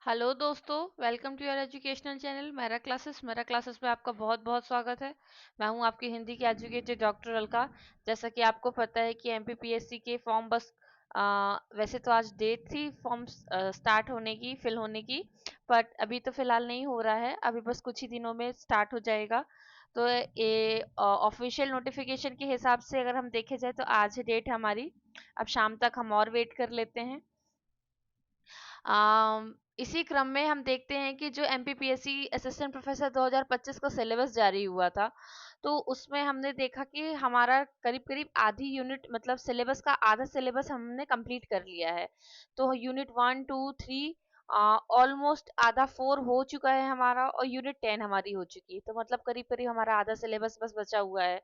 Hello दोस्तों, welcome to your educational channel मेरा classes में आपका बहुत बहुत स्वागत है। मैं हूं आपकी हिंदी की एजुकेटेड डॉक्टर अलका। जैसा कि आपको पता है कि एमपीपीएससी के फॉर्म बस वैसे तो आज डेट थी फॉर्म स्टार्ट होने की, फिल होने की, बट अभी तो फिलहाल नहीं हो रहा है। अभी बस कुछ ही दिनों में स्टार्ट हो जाएगा। तो ये ऑफिशियल नोटिफिकेशन के हिसाब से अगर हम देखे जाए तो आज डेट है हमारी। अब शाम तक हम और वेट कर लेते हैं। इसी क्रम में हम देखते हैं कि जो एमपीपीएससी असिस्टेंट प्रोफेसर 2025 का सिलेबस जारी हुआ था, तो उसमें हमने देखा कि हमारा करीब करीब आधी यूनिट मतलब सिलेबस का आधा सिलेबस हमने कंप्लीट कर लिया है। तो यूनिट 1 2 3 ऑलमोस्ट आधा 4 हो चुका है हमारा, और यूनिट 10 हमारी हो चुकी है। तो मतलब करीब करीब हमारा आधा सिलेबस बस बचा हुआ है।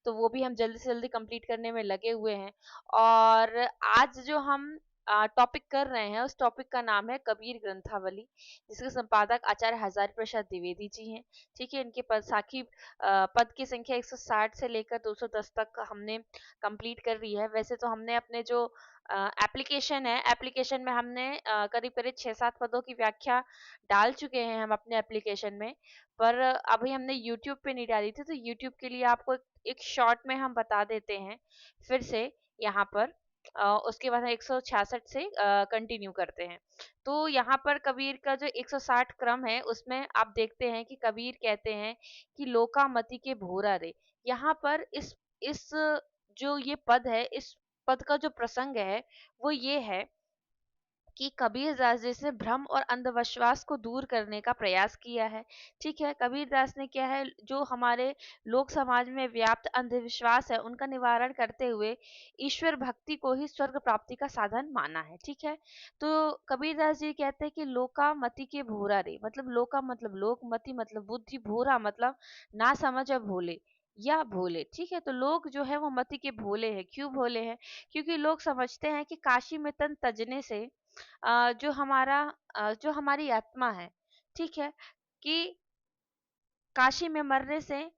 तो वो भी हम जल्दी से जल्दी कंप्लीट करने में लगे हुए हैं। और आज जो हम टॉपिक कर रहे हैं उस टॉपिक का नाम है कबीर ग्रंथावली, जिसके संपादक आचार्य हजारी प्रसाद द्विवेदी जी हैं। ठीक है, इनके पद साखी पद की संख्या 160 से लेकर 210 तक हमने कंप्लीट कर ली है। वैसे तो हमने अपने जो एप्लीकेशन है, एप्लीकेशन में हमने करीब करीब 6-7 पदों की व्याख्या डाल चुके हैं हम अपने एप्लीकेशन में। पर अभी हमने यूट्यूब पे नहीं डाली थी, तो यूट्यूब के लिए आपको एक शॉर्ट में हम बता देते हैं फिर से यहाँ पर। उसके बाद हम 166 से कंटिन्यू करते हैं। तो यहाँ पर कबीर का जो 160 क्रम है उसमें आप देखते हैं कि कबीर कहते हैं कि लोकामति के भोरा रे। यहाँ पर इस जो ये पद है, इस पद का जो प्रसंग है वो ये है कि कबीरदास जी ने भ्रम और अंधविश्वास को दूर करने का प्रयास किया है। ठीक है, कबीरदास ने क्या है, जो हमारे लोक समाज में व्याप्त अंधविश्वास है उनका निवारण करते हुए ईश्वर भक्ति को ही स्वर्ग प्राप्ति का साधन माना है। ठीक है, तो कबीरदास जी कहते हैं कि लोका मति के भोरा रे, मतलब लोका मतलब लोक, मति मतलब बुद्धि, भोरा मतलब ना समझ और भोले या भोले। ठीक है, तो लोग जो है वो मति के भोले हैं। क्यों भोले हैं? क्योंकि लोग समझते हैं कि काशी में तन तजने से जो हमारी आत्मा है, ठीक है, कि काशी में मरने से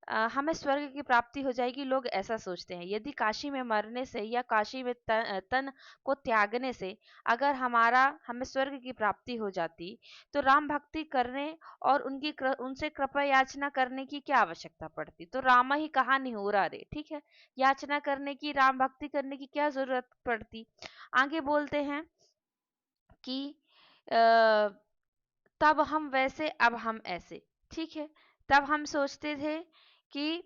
हमें स्वर्ग की प्राप्ति हो जाएगी। लोग ऐसा सोचते हैं। यदि काशी में मरने से या काशी में तन को त्यागने से अगर हमें स्वर्ग की प्राप्ति हो जाती, तो राम भक्ति करने और उनसे कृपा याचना करने की क्या आवश्यकता पड़ती? तो राम ही कहा निहोरा रे। ठीक है, याचना करने की, राम भक्ति करने की क्या जरूरत पड़ती? आगे बोलते हैं कि अ, तब हम वैसे अब हम ऐसे। ठीक है, तब हम सोचते थे कि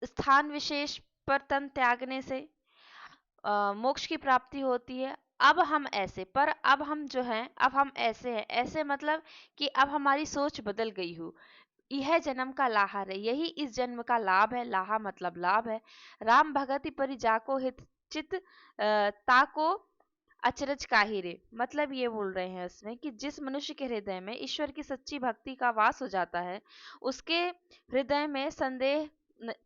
स्थान विशेष पर तन त्यागने से मोक्ष की प्राप्ति होती है। अब हम ऐसे, पर अब हम जो हैं, अब हम ऐसे हैं। ऐसे मतलब कि अब हमारी सोच बदल गई हो। यह जन्म का लाहा है, यही इस जन्म का लाभ है। लाहा मतलब लाभ है। राम भगति परि जाको हित चित ताको अचरज काहिरे, मतलब ये बोल रहे हैं इसमें कि जिस मनुष्य के हृदय में ईश्वर की सच्ची भक्ति का वास हो जाता है, उसके हृदय में संदेह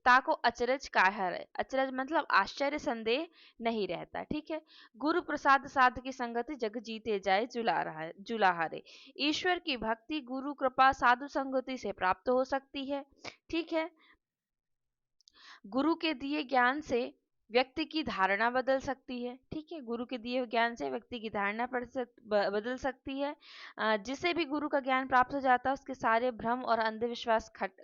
ताको अचरज काहर है। अचरज मतलब आश्चर्य, संदेह नहीं रहता। ठीक है, गुरु प्रसाद साध की संगति जग जीते जाए जुलाहारे। ईश्वर की भक्ति गुरु कृपा साधु संगति से प्राप्त हो सकती है। ठीक है, गुरु के दिए ज्ञान से व्यक्ति की धारणा बदल सकती है। ठीक है, गुरु के दिए हुए ज्ञान से व्यक्ति की धारणा बदल सकती है। जिसे भी गुरु का ज्ञान प्राप्त हो जाता है उसके सारे भ्रम और अंधविश्वास खट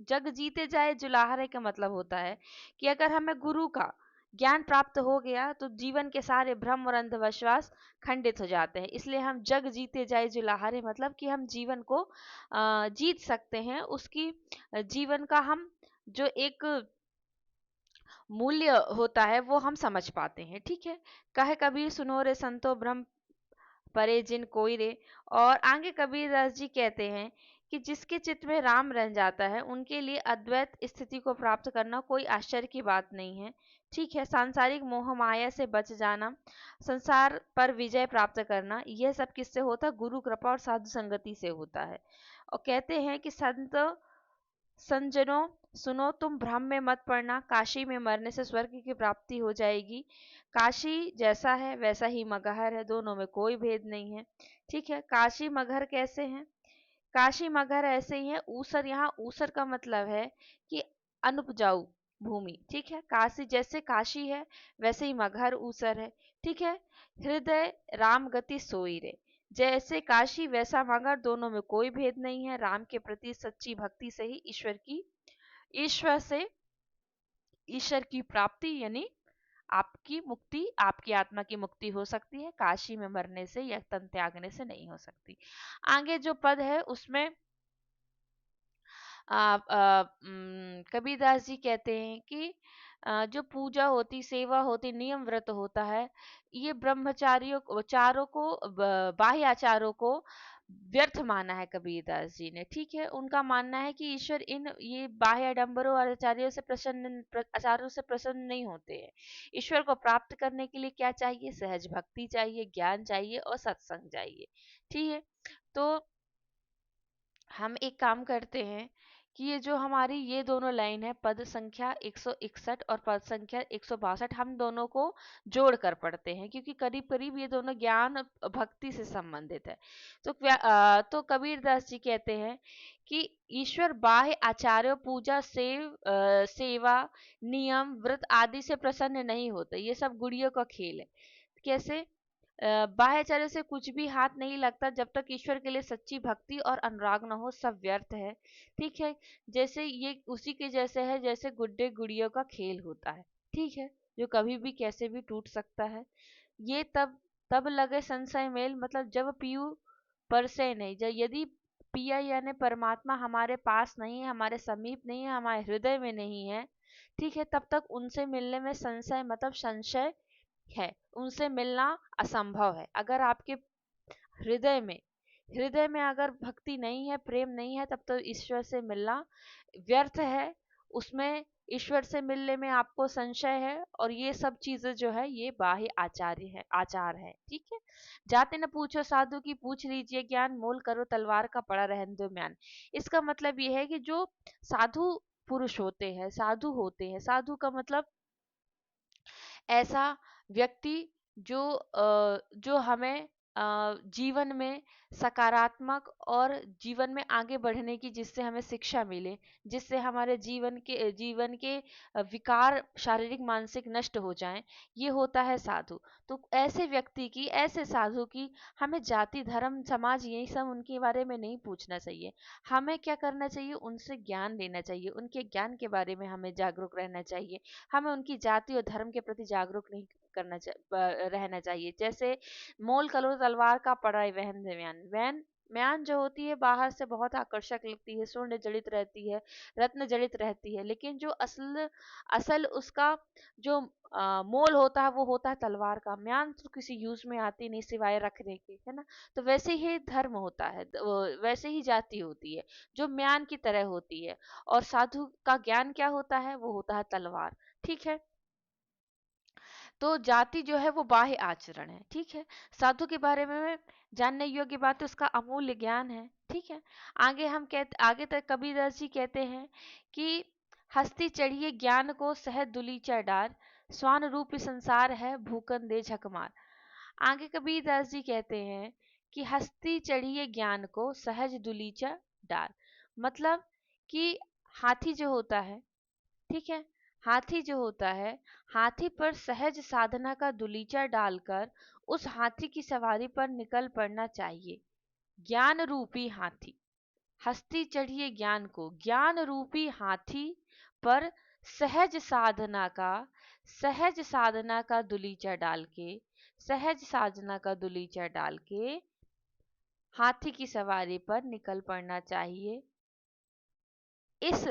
जग जीते जाए जुलाहरे का मतलब होता है कि अगर हमें गुरु का ज्ञान प्राप्त हो गया तो जीवन के सारे भ्रम और अंधविश्वास खंडित हो जाते हैं। इसलिए हम जग जीते जाए जुलाहरे मतलब कि हम जीवन को जीत सकते हैं। उसकी जीवन का हम जो एक मूल्य होता है वो हम समझ पाते हैं। ठीक है, कहे कबीर सुनो रे संतो भ्रम परे जिन कोई रे। और आगे कबीरदास जी कहते हैं कि जिसके चित्त में राम रह जाता है उनके लिए अद्वैत स्थिति को प्राप्त करना कोई आश्चर्य की बात नहीं है। ठीक है, सांसारिक मोह माया से बच जाना, संसार पर विजय प्राप्त करना, यह सब किससे होता है? गुरु कृपा और साधु संगति से होता है। और कहते हैं कि संत संजनों सुनो, तुम भ्रम में मत पड़ना, काशी में मरने से स्वर्ग की प्राप्ति हो जाएगी। काशी जैसा है वैसा ही मगहर है, दोनों में कोई भेद नहीं है। ठीक है, काशी मगहर कैसे हैं? काशी मगहर ऐसे ही है। ऊसर, यहाँ ऊसर का मतलब है कि अनुपजाऊ। भूमि, ठीक है। काशी जैसे काशी है वैसे ही मगहर ऊसर है, ठीक है। हृदय राम गति सोई रे, जैसे काशी वैसा मगहर, दोनों में कोई भेद नहीं है। राम के प्रति सच्ची भक्ति से ही ईश्वर से ईश्वर की प्राप्ति यानी आपकी मुक्ति, आपकी आत्मा की मुक्ति हो सकती है। काशी में मरने से या तन त्यागने से नहीं हो सकती। आगे जो पद है उसमें कबीरदास जी कहते हैं कि जो पूजा होती, सेवा होती, नियम व्रत होता है, ये ब्रह्मचारियों चारों को बाह्य आचारों को व्यर्थ माना है कबीरदास जी ने, ठीक है। उनका मानना है कि ईश्वर इन ये बाह्य आडंबरों और आचार्यों से प्रसन्न नहीं होते हैं। ईश्वर को प्राप्त करने के लिए क्या चाहिए? सहज भक्ति चाहिए, ज्ञान चाहिए और सत्संग चाहिए, ठीक है। तो हम एक काम करते हैं कि ये जो हमारी ये दोनों लाइन है, पद संख्या 161 और पद संख्या 162, हम दोनों को जोड़ कर पढ़ते हैं क्योंकि करीब करीब ये दोनों ज्ञान भक्ति से संबंधित है। तो कबीरदास जी कहते हैं कि ईश्वर बाह्य आचार्यों, पूजा, सेवा, नियम व्रत आदि से प्रसन्न नहीं होते। ये सब गुड़ियों का खेल है। कैसे? बाह्याचार्य से कुछ भी हाथ नहीं लगता जब तक ईश्वर के लिए सच्ची भक्ति और अनुराग न हो, सब व्यर्थ है, ठीक है। जैसे ये उसी के जैसे है जैसे गुड्डे गुड़ियों का खेल होता है, ठीक है, जो कभी भी कैसे भी टूट सकता है। ये तब तब लगे संशय मेल, मतलब जब पीयू पर से नहीं, जब यदि पिया यानी परमात्मा हमारे पास नहीं है, हमारे समीप नहीं है, हमारे हृदय में नहीं है, ठीक है, तब तक उनसे मिलने में संशय मतलब संशय है, उनसे मिलना असंभव है। अगर आपके हृदय में अगर भक्ति नहीं है, प्रेम नहीं है, तब तो ईश्वर से मिलना व्यर्थ है। उसमें ईश्वर से मिलने में आपको संशय है, और ये सब चीजें जो है ये बाह्य आचार है, ठीक है। जाते न पूछो साधु की, पूछ लीजिए ज्ञान, मोल करो तलवार का, पड़ा रहने दो म्यान। इसका मतलब ये है कि जो साधु पुरुष होते हैं, साधु का मतलब ऐसा व्यक्ति जो हमें जीवन में सकारात्मक और जीवन में आगे बढ़ने की, जिससे हमें शिक्षा मिले, जिससे हमारे जीवन के विकार शारीरिक मानसिक नष्ट हो जाएं, ये होता है साधु। तो ऐसे साधु की हमें जाति धर्म समाज यही सब उनके बारे में नहीं पूछना चाहिए। हमें क्या करना चाहिए? उनसे ज्ञान लेना चाहिए, उनके ज्ञान के बारे में हमें जागरूक रहना चाहिए। हमें उनकी जाति और धर्म के प्रति जागरूक नहीं रहना चाहिए। जैसे मोल कलो तलवार का, पड़ा वहन से म्यान। म्यान जो होती है बाहर से बहुत आकर्षक लगती है, स्वर्ण जड़ित रहती है, रत्न जड़ित रहती है, लेकिन जो असल असल उसका जो मोल होता है वो होता है तलवार का। म्यान तो किसी यूज में आती नहीं सिवाय रखने के, है ना। तो वैसे ही धर्म होता है, वैसे ही जाति होती है जो म्यान की तरह होती है। और साधु का ज्ञान क्या होता है? वो होता है तलवार, ठीक है। तो जाति जो है वो बाह्य आचरण है, ठीक है। साधु के बारे में जानने योग्य बात है उसका अमूल्य ज्ञान है, ठीक है। आगे तक कबीरदास जी कहते हैं कि हस्ती चढ़िए ज्ञान को, सहज दुलीचा डार, स्वान रूप संसार है, भूकन दे झकमार। आगे कबीरदास जी कहते हैं कि हस्ती चढ़िए ज्ञान को, सहज दुलीचा डार, मतलब कि हाथी जो होता है, ठीक है, हाथी पर सहज साधना का दुलीचा डालकर उस हाथी की सवारी पर निकल पड़ना चाहिए। ज्ञान रूपी हाथी, हस्ती चढ़िए ज्ञान को, ज्ञान रूपी हाथी पर सहज साधना का दुलीचा डाल के हाथी की सवारी पर निकल पड़ना चाहिए। इस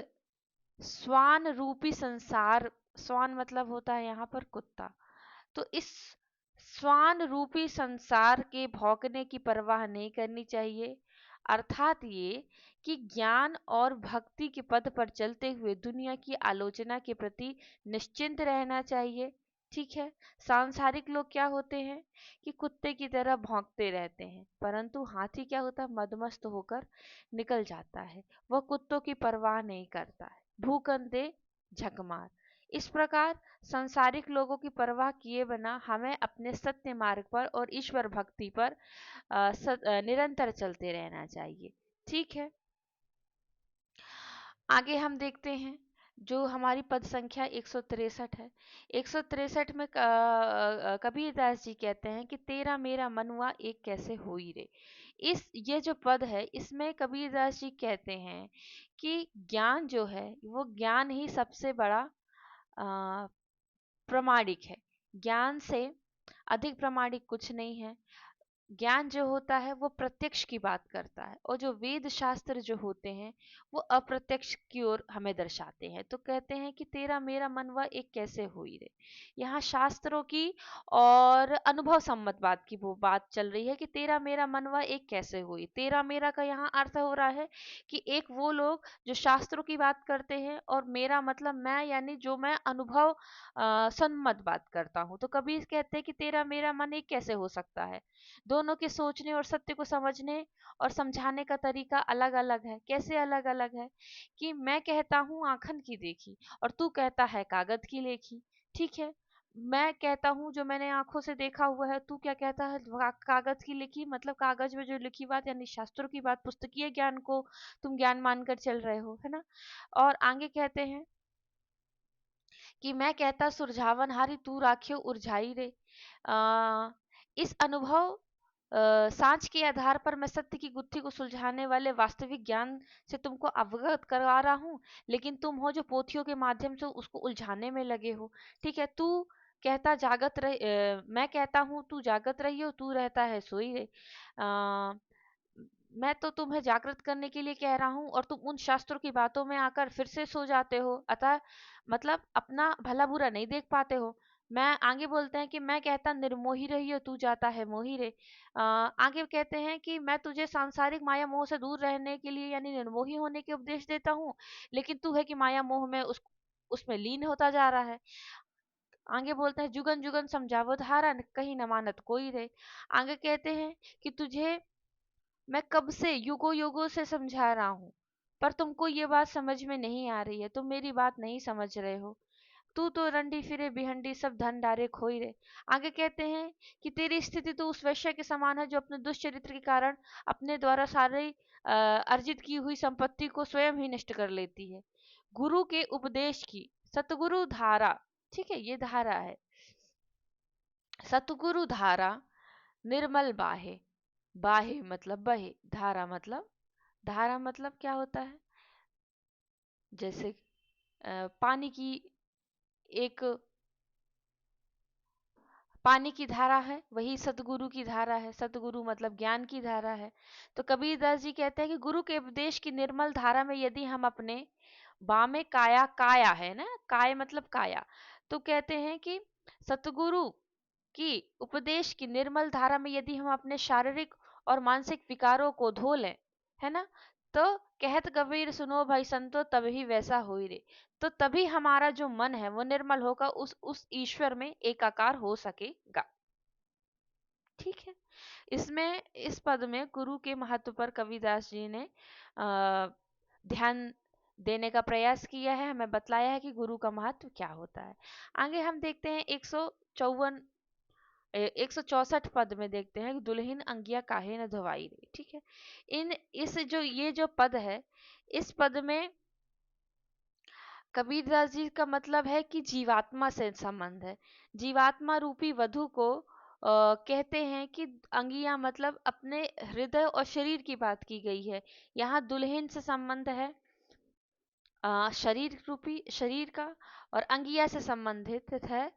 स्वान रूपी संसार, स्वान मतलब होता है यहाँ पर कुत्ता, तो इस स्वान रूपी संसार के भौंकने की परवाह नहीं करनी चाहिए। अर्थात ये कि ज्ञान और भक्ति के पद पर चलते हुए दुनिया की आलोचना के प्रति निश्चिंत रहना चाहिए, ठीक है। सांसारिक लोग क्या होते हैं कि कुत्ते की तरह भौंकते रहते हैं, परंतु हाथी क्या होता है? मदमस्त होकर निकल जाता है, वह कुत्तों की परवाह नहीं करता है, भूकंपे झकमार। इस प्रकार सांसारिक लोगों की परवाह किए बिना हमें अपने सत्य मार्ग पर और ईश्वर भक्ति पर निरंतर चलते रहना चाहिए, ठीक है। आगे हम देखते हैं जो हमारी पद संख्या 163 है। 163 में कबीरदास जी कहते हैं कि तेरा मेरा मनुआ एक कैसे होई रे। इस ये जो पद है इसमें कबीरदास जी कहते हैं कि ज्ञान जो है वो ज्ञान ही सबसे बड़ा प्रामाणिक है। ज्ञान से अधिक प्रामाणिक कुछ नहीं है। ज्ञान जो होता है वो प्रत्यक्ष की बात करता है, और जो वेद शास्त्र जो होते हैं वो अप्रत्यक्ष की ओर हमें दर्शाते हैं। तो कहते हैं कि तेरा मेरा मनवा एक कैसे हुई रे। यहाँ शास्त्रों की और अनुभव सम्मत बात की वो बात चल रही है कि तेरा मेरा मनवा एक कैसे हुई। तेरा मेरा का यहाँ अर्थ हो रहा है कि एक वो लोग जो शास्त्रों की बात करते हैं, और मेरा मतलब मैं, यानी जो मैं अनुभव सम्मत बात करता हूँ। तो कबीर कहते हैं कि तेरा मेरा मन एक कैसे हो सकता है। दोनों के सोचने और सत्य को समझने और समझाने का तरीका अलग अलग है। कैसे अलग अलग है कि मैं कहता हूँ आंखन की देखी और तू कहता है कागज की लेखी। ठीक है, मैं कहता हूँ जो मैंने आंखों से देखा हुआ है, तू क्या कहता है कागज की लिखी, मतलब कागज में जो लिखी बात यानी शास्त्रों की बात, पुस्तकीय ज्ञान को तुम ज्ञान मानकर चल रहे हो, है ना। और आगे कहते हैं कि मैं कहता सुरझावन हारी तू राखियो उरझाई रे। आ, इस अनुभव सांच के आधार पर मैं सत्य की गुत्थी को सुलझाने वाले वास्तविक ज्ञान से तुमको अवगत करा रहा हूँ, लेकिन तुम हो जो पोथियों के माध्यम से उसको उलझाने में लगे हो। ठीक है, तू कहता जागत रह मैं कहता हूँ तू जागत रही हो, तू रहता है सोई रे। मैं तो तुम्हें जागृत करने के लिए कह रहा हूँ और तुम उन शास्त्रों की बातों में आकर फिर से सो जाते हो, अतः मतलब अपना भला बुरा नहीं देख पाते हो। मैं आगे बोलते हैं कि मैं कहता निर्मोही रही हो, तू जाता है मोही रे। आगे कहते हैं कि मैं तुझे सांसारिक माया मोह से दूर रहने के लिए यानी निर्मोही होने के उपदेश देता हूँ, लेकिन तू है कि माया मोह में उसमें लीन होता जा रहा है। आगे बोलते हैं जुगन जुगन समझावो धारा कहीं न मानत कोई रे। आगे कहते हैं कि तुझे मैं कब से युगों युगों से समझा रहा हूँ, पर तुमको ये बात समझ में नहीं आ रही है, तुम मेरी बात नहीं समझ रहे हो। तू तो रंडी फिरे भिहंडी सब धन डारे खोई रे। आगे कहते हैं कि तेरी स्थिति तो उस वैश्य के समान है जो अपने दुष्चरित्र के कारण अपने द्वारा सारी अर्जित की हुई संपत्ति को स्वयं ही नष्ट कर लेती है। गुरु के उपदेश की सतगुरु धारा, ठीक है ये धारा है, सतगुरु धारा निर्मल बाहे। बाहे मतलब बहे, धारा मतलब क्या होता है, जैसे पानी की एक पानी की धारा है, वही सतगुरु की धारा है। सतगुरु मतलब ज्ञान की धारा है। तो कबीरदास जी कहते हैं कि गुरु के उपदेश की निर्मल धारा में यदि हम अपने बामे काया, काया है ना, काय मतलब काया, तो कहते हैं कि सतगुरु की उपदेश की निर्मल धारा में यदि हम अपने शारीरिक और मानसिक विकारों को धो लें, है ना, तो कहत कबीर सुनो भाई संतो तभी वैसा होई रे। तो तभी हमारा जो मन है वो निर्मल होगा, उस ईश्वर में एकाकार हो सकेगा। ठीक है, इसमें इस पद में गुरु के महत्व पर कविदास जी ने ध्यान देने का प्रयास किया है, हमें बतलाया है कि गुरु का महत्व क्या होता है। आगे हम देखते हैं 164 पद में देखते हैं कि दुल्हन अंगिया काहे न धोवाई रे। ठीक है, इन इस जो ये जो पद है, इस पद में कबीरदास जी का मतलब है कि जीवात्मा से संबंध है। जीवात्मा रूपी वधु को कहते हैं कि अंगिया मतलब अपने हृदय और शरीर की बात की गई है। यहाँ दुल्हन से संबंध है शरीर रूपी शरीर का, और अंगिया से संबंधित है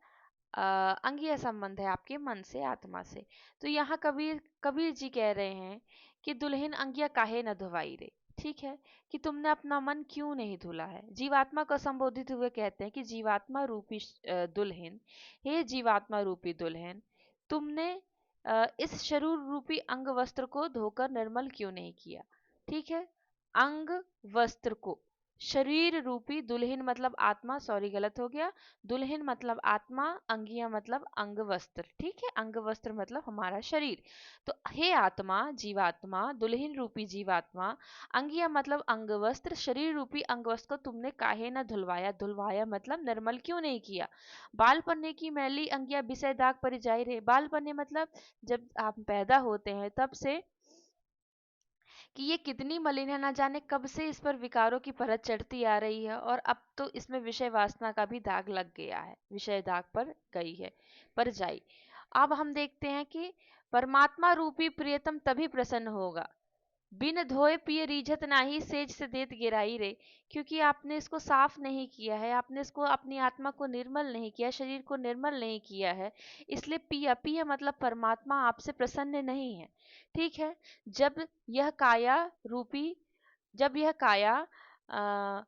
अंगिया संबंध है आपके मन से, आत्मा से। तो यहाँ कबीर कबीर जी कह रहे हैं कि दुल्हन अंगिया काहे न धुवाई रे। ठीक है, कि तुमने अपना मन क्यों नहीं धुला है। जीवात्मा को संबोधित हुए कहते हैं कि जीवात्मा रूपी दुल्हन, हे जीवात्मा रूपी दुल्हन, तुमने इस शरीर रूपी अंग वस्त्र को धोकर निर्मल क्यों नहीं किया। ठीक है, अंग वस्त्र को, शरीर रूपी दुल्हन मतलब आत्मा, सॉरी गलत हो गया, दुल्हन मतलब आत्मा, अंगिया मतलब अंग वस्त्र। ठीक है, अंग वस्त्र मतलब हमारा शरीर। तो हे आत्मा, जीवात्मा, दुल्हन रूपी जीवात्मा, अंगिया मतलब अंग वस्त्र, शरीर रूपी अंग वस्त्र को तुमने काहे न धुलवाया। धुलवाया मतलब निर्मल क्यों नहीं किया। बाल पन्ने की मैली अंगिया विषय दाग पर जाई रहे। बाल पन्ने मतलब जब आप पैदा होते हैं तब से कि ये कितनी मलिन है, ना जाने कब से इस पर विकारों की परत चढ़ती आ रही है, और अब तो इसमें विषय वासना का भी दाग लग गया है, विषय दाग पर गई है, पर जाई। अब हम देखते हैं कि परमात्मा रूपी प्रियतम तभी प्रसन्न होगा, बिन धोए पिए रीझत नाही, सेज से देत गिराई रे। क्योंकि आपने इसको साफ नहीं किया है, आपने इसको अपनी आत्मा को निर्मल नहीं किया, शरीर को निर्मल नहीं किया है, इसलिए पिया पिया मतलब परमात्मा आपसे प्रसन्न नहीं है। ठीक है। जब यह काया रूपी जब यह काया अ,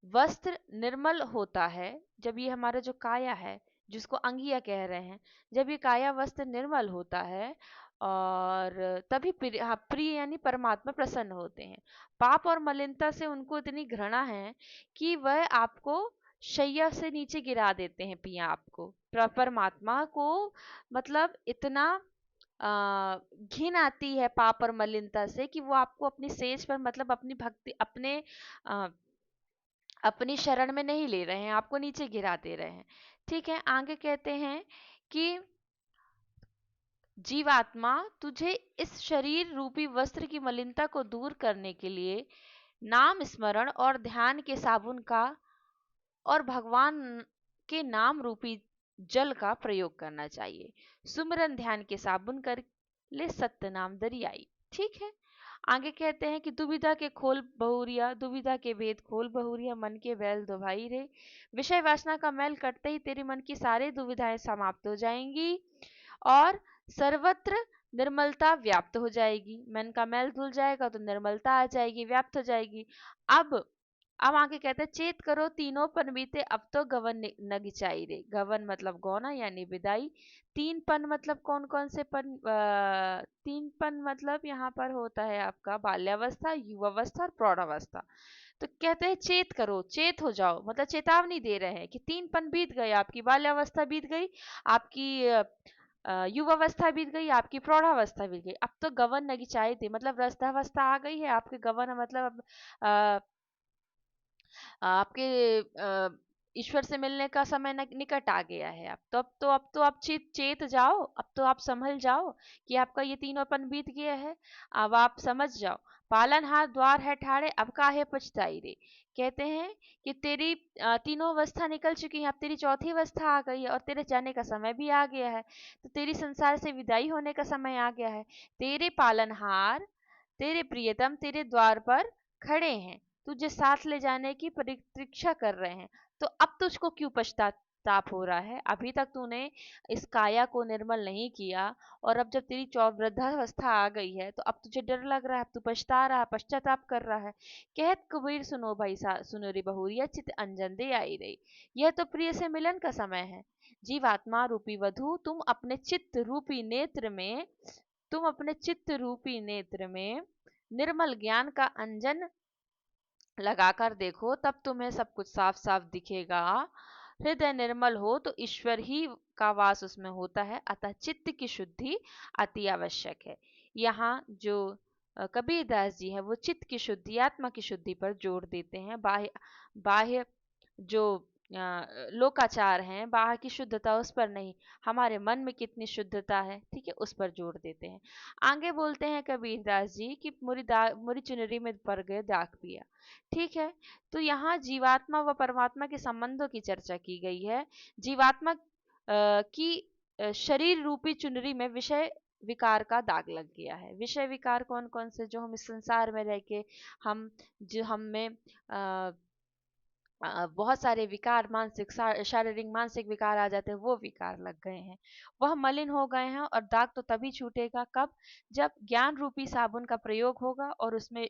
वस्त्र निर्मल होता है, जब ये हमारा जो काया है, जिसको अंगिया कह रहे हैं, जब ये काया वस्त्र निर्मल होता है, और तभी प्रिय, हाँ, प्रिय यानी परमात्मा प्रसन्न होते हैं। पाप और मलिनता से उनको इतनी घृणा है कि वह आपको शैया से नीचे गिरा देते हैं, पिया आपको। परमात्मा को मतलब इतना घिन आती है पाप और मलिनता से कि वो आपको अपनी सेज पर, मतलब अपनी भक्ति, अपनी शरण में नहीं ले रहे हैं, आपको नीचे गिरा दे रहे हैं। ठीक है। आगे कहते हैं कि जीवात्मा, तुझे इस शरीर रूपी वस्त्र की मलिनता को दूर करने के लिए नाम स्मरण और ध्यान के साबुन का और भगवान के नाम रूपी जल का प्रयोग करना चाहिए। सुमिरन ध्यान के साबुन कर ले सत्य नाम दरियाई। ठीक है। आगे कहते हैं कि दुविधा के खोल बहुरिया, दुविधा के भेद खोल बहुरिया, मन के बैल दो भाई रे। विषय वासना का मैल कटते ही तेरे मन की सारी दुविधाएं समाप्त हो जाएंगी और सर्वत्र निर्मलता व्याप्त हो जाएगी। मन का मैल धुल जाएगा तो निर्मलता आ जाएगी, व्याप्त हो जाएगी। अब आगे कहते हैं, चेत करो तीनों पन बीते, अब तो गवन न गिचाई रे। गवन मतलब गौना यानी विदाई। तीन पन मतलब कौन कौन से पन? तीन पन मतलब यहाँ पर होता है आपका बाल्यावस्था, युवावस्था और प्रौढ़ावस्था। तो कहते हैं चेत करो, चेत हो जाओ, मतलब चेतावनी दे रहे हैं कि तीन पन बीत गए, आपकी बाल्यावस्था बीत गई, आपकी युवावस्था बीत गई, आपकी प्रौढ़ावस्था बीत गई, अब तो गवन नगिचाई थी, मतलब वृद्धावस्था आ गई है आपके। गवन मतलब अ, आपके ईश्वर से मिलने का समय निकट आ गया है। अब तो आप चेत चेत जाओ, अब तो आप समझ जाओ कि आपका ये तीनोंपन बीत गया है। अब आप समझ जाओ, पालनहार द्वार है ठाड़े, अब काहे पछताई रे। कहते हैं कि तेरी तीनों अवस्था निकल चुकी है, अब तेरी चौथी अवस्था आ गई है और तेरे जाने का समय भी आ गया है, तो तेरी संसार से विदाई होने का समय आ गया है। तेरे पालनहार, तेरे प्रियतम तेरे द्वार पर खड़े हैं, तुझे साथ ले जाने की प्रतीक्षा कर रहे हैं। तो अब तुझको क्यों पश्चाताप हो रहा है? अभी तक तूने इस काया को निर्मल नहीं किया, और अब जब तेरी वृद्धावस्था आ गई है तो अब तुझे डर लग रहा है, अब तू पछता रहा, पश्चाताप कर रहा है। कहत कबीर सुनो भाई सुनो रे बहुरिया, चित अंजन दे आई रही। यह तो प्रिय से मिलन का समय है। जीवात्मा रूपी वधु, तुम अपने चित्त रूपी नेत्र में निर्मल ज्ञान का अंजन लगाकर देखो, तब तुम्हें सब कुछ साफ साफ दिखेगा। हृदय निर्मल हो तो ईश्वर ही का वास उसमें होता है, अतः चित्त की शुद्धि अति आवश्यक है। यहाँ जो कबीरदास जी है वो चित्त की शुद्धि, आत्मा की शुद्धि पर जोर देते हैं। बाह्य बाह्य जो लोकाचार हैं, बाहर की शुद्धता उस पर नहीं, हमारे मन में कितनी शुद्धता है, ठीक है, उस पर जोर देते हैं। आगे बोलते हैं कबीरदास जी कि मुरी चुनरी में पड़ गए दाग पिया। ठीक है। तो यहाँ जीवात्मा व परमात्मा के संबंधों की चर्चा की गई है। जीवात्मा की शरीर रूपी चुनरी में विषय विकार का दाग लग गया है। विषय विकार कौन कौन से? जो हम इस संसार में रह के हम में बहुत सारे विकार, मानसिक शारीरिक मानसिक विकार आ जाते हैं, वो विकार लग गए हैं, वह मलिन हो गए हैं। और दाग तो तभी छूटेगा कब? जब ज्ञान रूपी साबुन का प्रयोग होगा और उसमें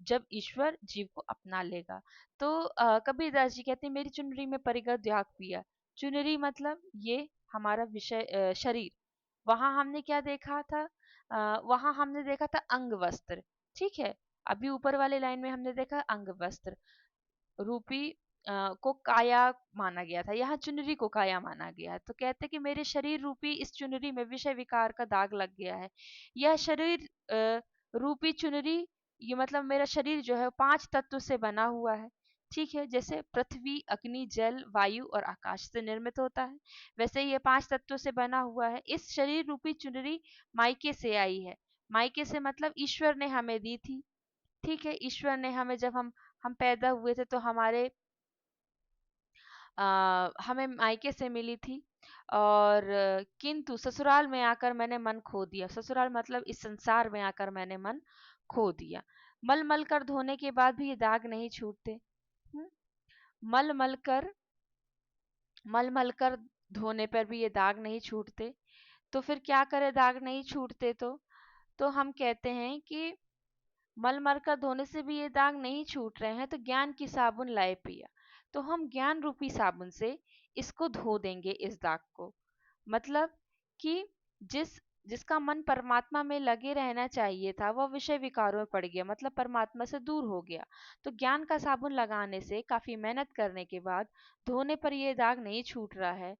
जब ईश्वर जीव को अपना लेगा। तो कबीरदास जी कहते हैं, मेरी चुनरी में परिगत दाग पिया। चुनरी मतलब ये हमारा विषय शरीर। वहां हमने क्या देखा था? वहां हमने देखा था अंग वस्त्र। ठीक है। अभी ऊपर वाले लाइन में हमने देखा अंग वस्त्र रूपी को काया माना गया था, यहाँ चुनरी को काया माना गया है। तो कहते कि मेरे शरीर रूपी इस चुनरी में विषय विकार का दाग लग गया है। यह शरीर रूपी चुनरी, ये मतलब मेरा शरीर जो है 5 तत्व से बना हुआ है। ठीक है। जैसे पृथ्वी, अग्नि, जल, वायु और आकाश से निर्मित होता है, वैसे ये 5 तत्वों से बना हुआ है। इस शरीर रूपी चुनरी मायके से आई है। मायके से मतलब ईश्वर ने हमें दी थी, ठीक है। ईश्वर ने हमें, जब हम पैदा हुए थे तो हमें मायके से मिली थी। और किंतु ससुराल में आकर मैंने मन खो दिया। ससुराल मतलब इस संसार में आकर मैंने मन खो दिया। मल मल कर धोने के बाद भी ये दाग नहीं छूटते। हम्म, मल मल कर धोने पर भी ये दाग नहीं छूटते। तो फिर क्या करें, दाग नहीं छूटते तो हम कहते हैं कि मल मल कर धोने से भी ये दाग नहीं छूट रहे हैं तो ज्ञान की साबुन लाए पिया। तो हम ज्ञान रूपी साबुन से इसको धो देंगे, इस दाग को। मतलब कि जिस जिसका मन परमात्मा में लगे रहना चाहिए था वह विषय विकारों में पड़ गया, मतलब परमात्मा से दूर हो गया। तो ज्ञान का साबुन लगाने से, काफी मेहनत करने के बाद धोने पर यह दाग नहीं छूट रहा है।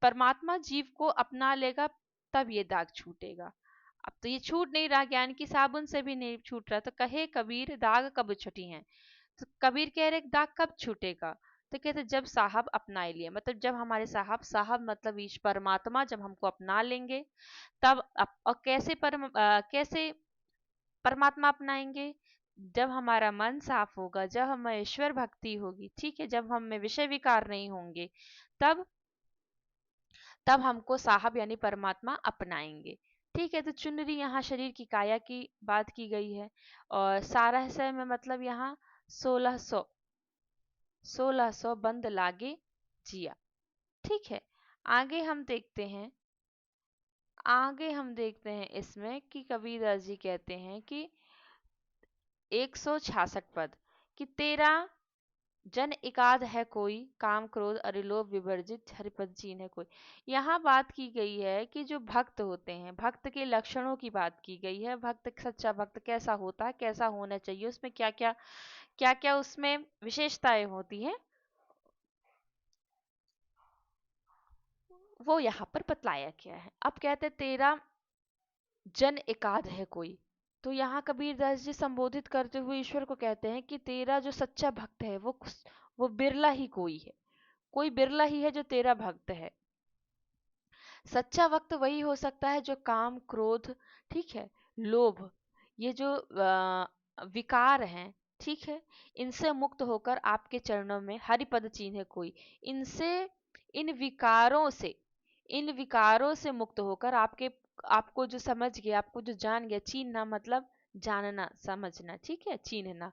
परमात्मा जीव को अपना लेगा तब ये दाग छूटेगा। अब तो ये छूट नहीं रहा, ज्ञान की साबुन से भी नहीं छूट रहा। तो कहे कबीर दाग कब छुटी हैं। तो कबीर कह रहे दाग कब छूटेगा। तो कहते जब साहब अपना लिए, मतलब जब हमारे साहब मतलब ईश परमात्मा जब हमको अपना लेंगे तब और कैसे परमात्मा अपनाएंगे। जब हमारा मन साफ होगा, जब हमें ईश्वर भक्ति होगी, ठीक है, जब हम में विषय विकार नहीं होंगे, तब तब हमको साहब यानी परमात्मा अपनाएंगे। ठीक है। तो चुनरी यहाँ शरीर की काया की बात की गई है। और सारहस्य में मतलब यहाँ 1600 बंद लागे जिया। ठीक है। आगे हम देखते हैं इसमें कि कबीरदास जी कहते हैं कि 166 पद कि तेरा जन एकाध है कोई, काम क्रोध अरिलोभ विवर्जित हरिपद चीन है कोई। यहाँ बात की गई है कि जो भक्त होते हैं, भक्त के लक्षणों की बात की गई है। भक्त, सच्चा भक्त कैसा होता है, कैसा होना चाहिए, उसमें क्या क्या उसमें विशेषताएं होती हैं, वो यहाँ पर बतलाया गया है। अब कहते तेरा जन एकाध है कोई। तो यहाँ कबीरदास जी संबोधित करते हुए ईश्वर को कहते हैं कि तेरा जो सच्चा भक्त है वो बिरला ही कोई है, कोई बिरला ही है जो तेरा भक्त है। सच्चा भक्त वही हो सकता है जो काम क्रोध, ठीक है, लोभ, ये जो विकार हैं, ठीक है, इनसे मुक्त होकर आपके चरणों में हरिपद चिन्ह कोई, इनसे इन विकारों से मुक्त होकर आपको जो समझ गया, आपको जो जान गया, चिन्हना मतलब जानना समझना, ठीक है, चिन्हना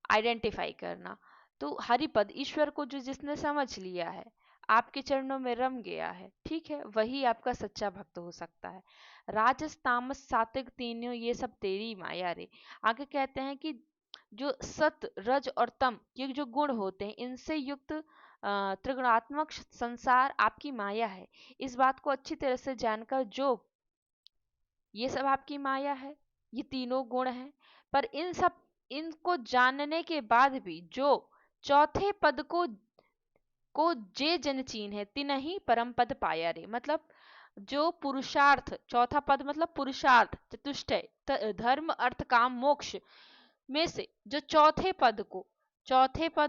आइडेंटिफाई करना। तो हरिपद ईश्वर को जो जिसने समझ लिया है, आपके चरणों में रम गया है, ठीक है, वही आपका सच्चा भक्त हो सकता है। राजस तामस सात्विक तीनों ये सब तेरी माया रे। आगे कहते हैं कि जो सत रज और तम ये जो गुण होते हैं, इनसे युक्त त्रिगुणात्मक संसार आपकी माया है। इस बात को अच्छी तरह से जानकर जो ये सब आपकी माया है, ये तीनों गुण हैं, पर इनको जानने के बाद भी जो चौथे पद को जे जन चीन है तिनहि परम पद पाया रे। मतलब जो पुरुषार्थ, चौथा पद मतलब पुरुषार्थ चतुष्टय धर्म अर्थ काम मोक्ष में से जो चौथे पद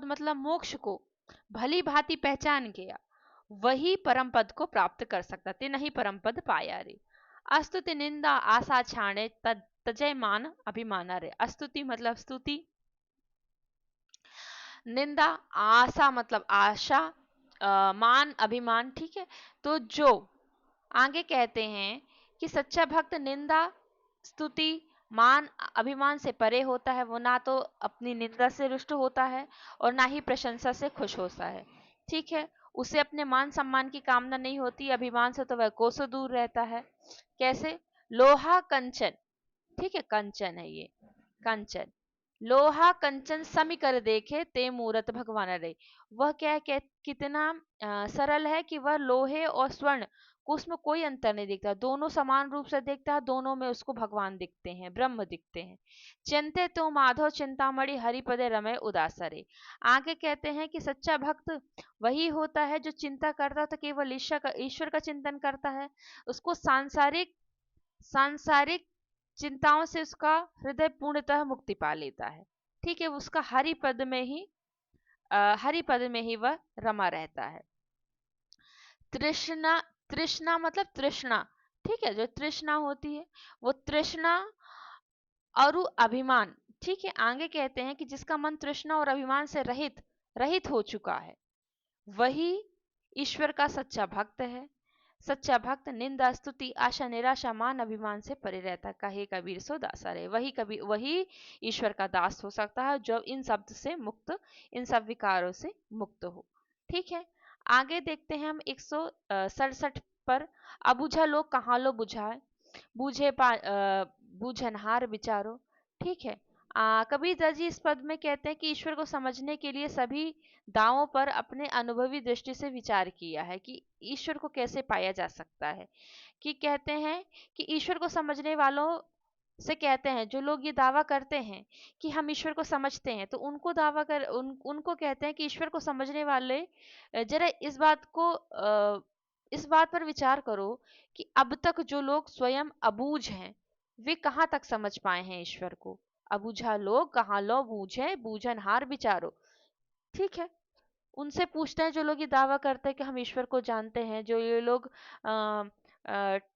मतलब मोक्ष को भली भांति पहचान गया, वही परम पद को प्राप्त कर सकता। तिनहि परम पद पाया रे। अस्तुति निंदा आशा छाणे तजय मान अभिमाना रे। अस्तुति मतलब स्तुति, निंदा आशा मतलब आशा, मान अभिमान, ठीक है। तो जो आगे कहते हैं कि सच्चा भक्त निंदा स्तुति मान अभिमान से परे होता है। वो ना तो अपनी निंदा से रुष्ट होता है और ना ही प्रशंसा से खुश होता है, ठीक है। उसे अपने मान सम्मान की कामना नहीं होती, अभिमान से तो वह कोसों दूर रहता है। कैसे, लोहा कंचन, ठीक है, कंचन है ये, कंचन लोहा कंचन समी कर देखे ते मूरत भगवान रे। वह क्या है, कितना सरल है कि वह लोहे और स्वर्ण को उसमें कोई अंतर नहीं दिखता, दोनों समान रूप से देखता है, दोनों में उसको भगवान दिखते हैं, ब्रह्म दिखते हैं। चिंते तो माधव चिंतामणि हरिपदे रमय उदासरे। आगे कहते हैं कि सच्चा भक्त वही होता है जो चिंता करता तो केवल ईश्वर का चिंतन करता है। उसको सांसारिक चिंताओं से उसका हृदय पूर्णतः मुक्ति पा लेता है, ठीक है। उसका हरि पद में ही वह रमा रहता है। तृष्णा, तृष्णा मतलब तृष्णा, ठीक है, जो तृष्णा होती है वो तृष्णा और अभिमान, ठीक है। आगे कहते हैं कि जिसका मन तृष्णा और अभिमान से रहित रहित हो चुका है वही ईश्वर का सच्चा भक्त है। सच्चा भक्त निंदा स्तुति आशा निराशा मान अभिमान से परे रहता, कहे कबीर सो दासा रहे। वही ईश्वर का दास हो सकता है जो इन शब्द से मुक्त, इन सब विकारों से मुक्त हो। ठीक है, आगे देखते हैं हम 167 पर। अबुझा लोग कहाँ लो बुझाए, बूझनहार विचारो। ठीक है, कबीरदास जी इस पद में कहते हैं कि ईश्वर को समझने के लिए सभी दावों पर अपने अनुभवी दृष्टि से विचार किया है कि ईश्वर को कैसे पाया जा सकता है। कि कहते हैं कि ईश्वर को समझने वालों से कहते हैं, जो लोग ये दावा करते हैं कि हम ईश्वर को समझते हैं, तो उनको कहते हैं कि ईश्वर को समझने वाले जरा इस बात पर विचार करो कि अब तक जो लोग स्वयं अबूझ हैं वे कहाँ तक समझ पाए हैं ईश्वर को। अबूझा लोग कहाँ लो बूझे बूझनहार विचारो। ठीक है, उनसे पूछते हैं जो लोग ये दावा करते हैं कि हम ईश्वर को जानते हैं, जो ये लोग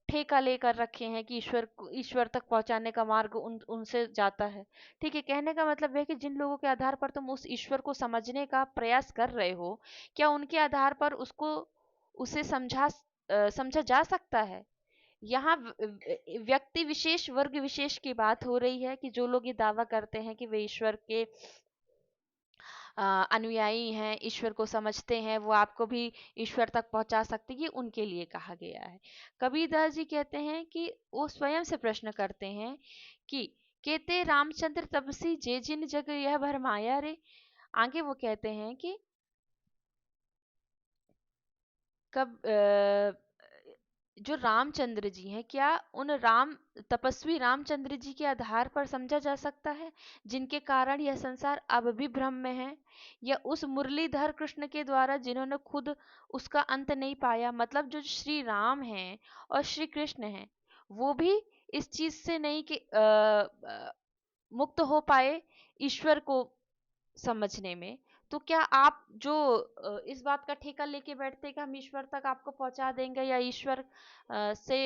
ठेका लेकर रखे हैं कि ईश्वर तक पहुंचाने का मार्ग उनसे जाता है। ठीक है, कहने का मतलब है कि जिन लोगों के आधार पर तुम उस ईश्वर को समझने का प्रयास कर रहे हो, क्या उनके आधार पर उसे समझा जा सकता है। यहाँ व्यक्ति विशेष वर्ग विशेष की बात हो रही है कि जो लोग ये दावा करते हैं कि वे ईश्वर के अनुयायी हैं, ईश्वर को समझते हैं, वो आपको भी ईश्वर तक पहुंचा सकते हैं, ये उनके लिए कहा गया है। कबीरदास जी कहते हैं कि वो स्वयं से प्रश्न करते हैं कि केते रामचंद्र तपसी जे जिन जग यह भरमाया रे। आगे वो कहते हैं कि कब जो रामचंद्र जी हैं, क्या उन तपस्वी रामचंद्र जी के आधार पर समझा जा सकता है जिनके कारण यह संसार अब भी भ्रम में है, या उस मुरलीधर कृष्ण के द्वारा जिन्होंने खुद उसका अंत नहीं पाया। मतलब जो श्री राम हैं और श्री कृष्ण हैं वो भी इस चीज से नहीं कि मुक्त हो पाए ईश्वर को समझने में। तो क्या आप जो इस बात का ठेका लेके बैठते हैं कि हम ईश्वर तक आपको पहुंचा देंगे या ईश्वर से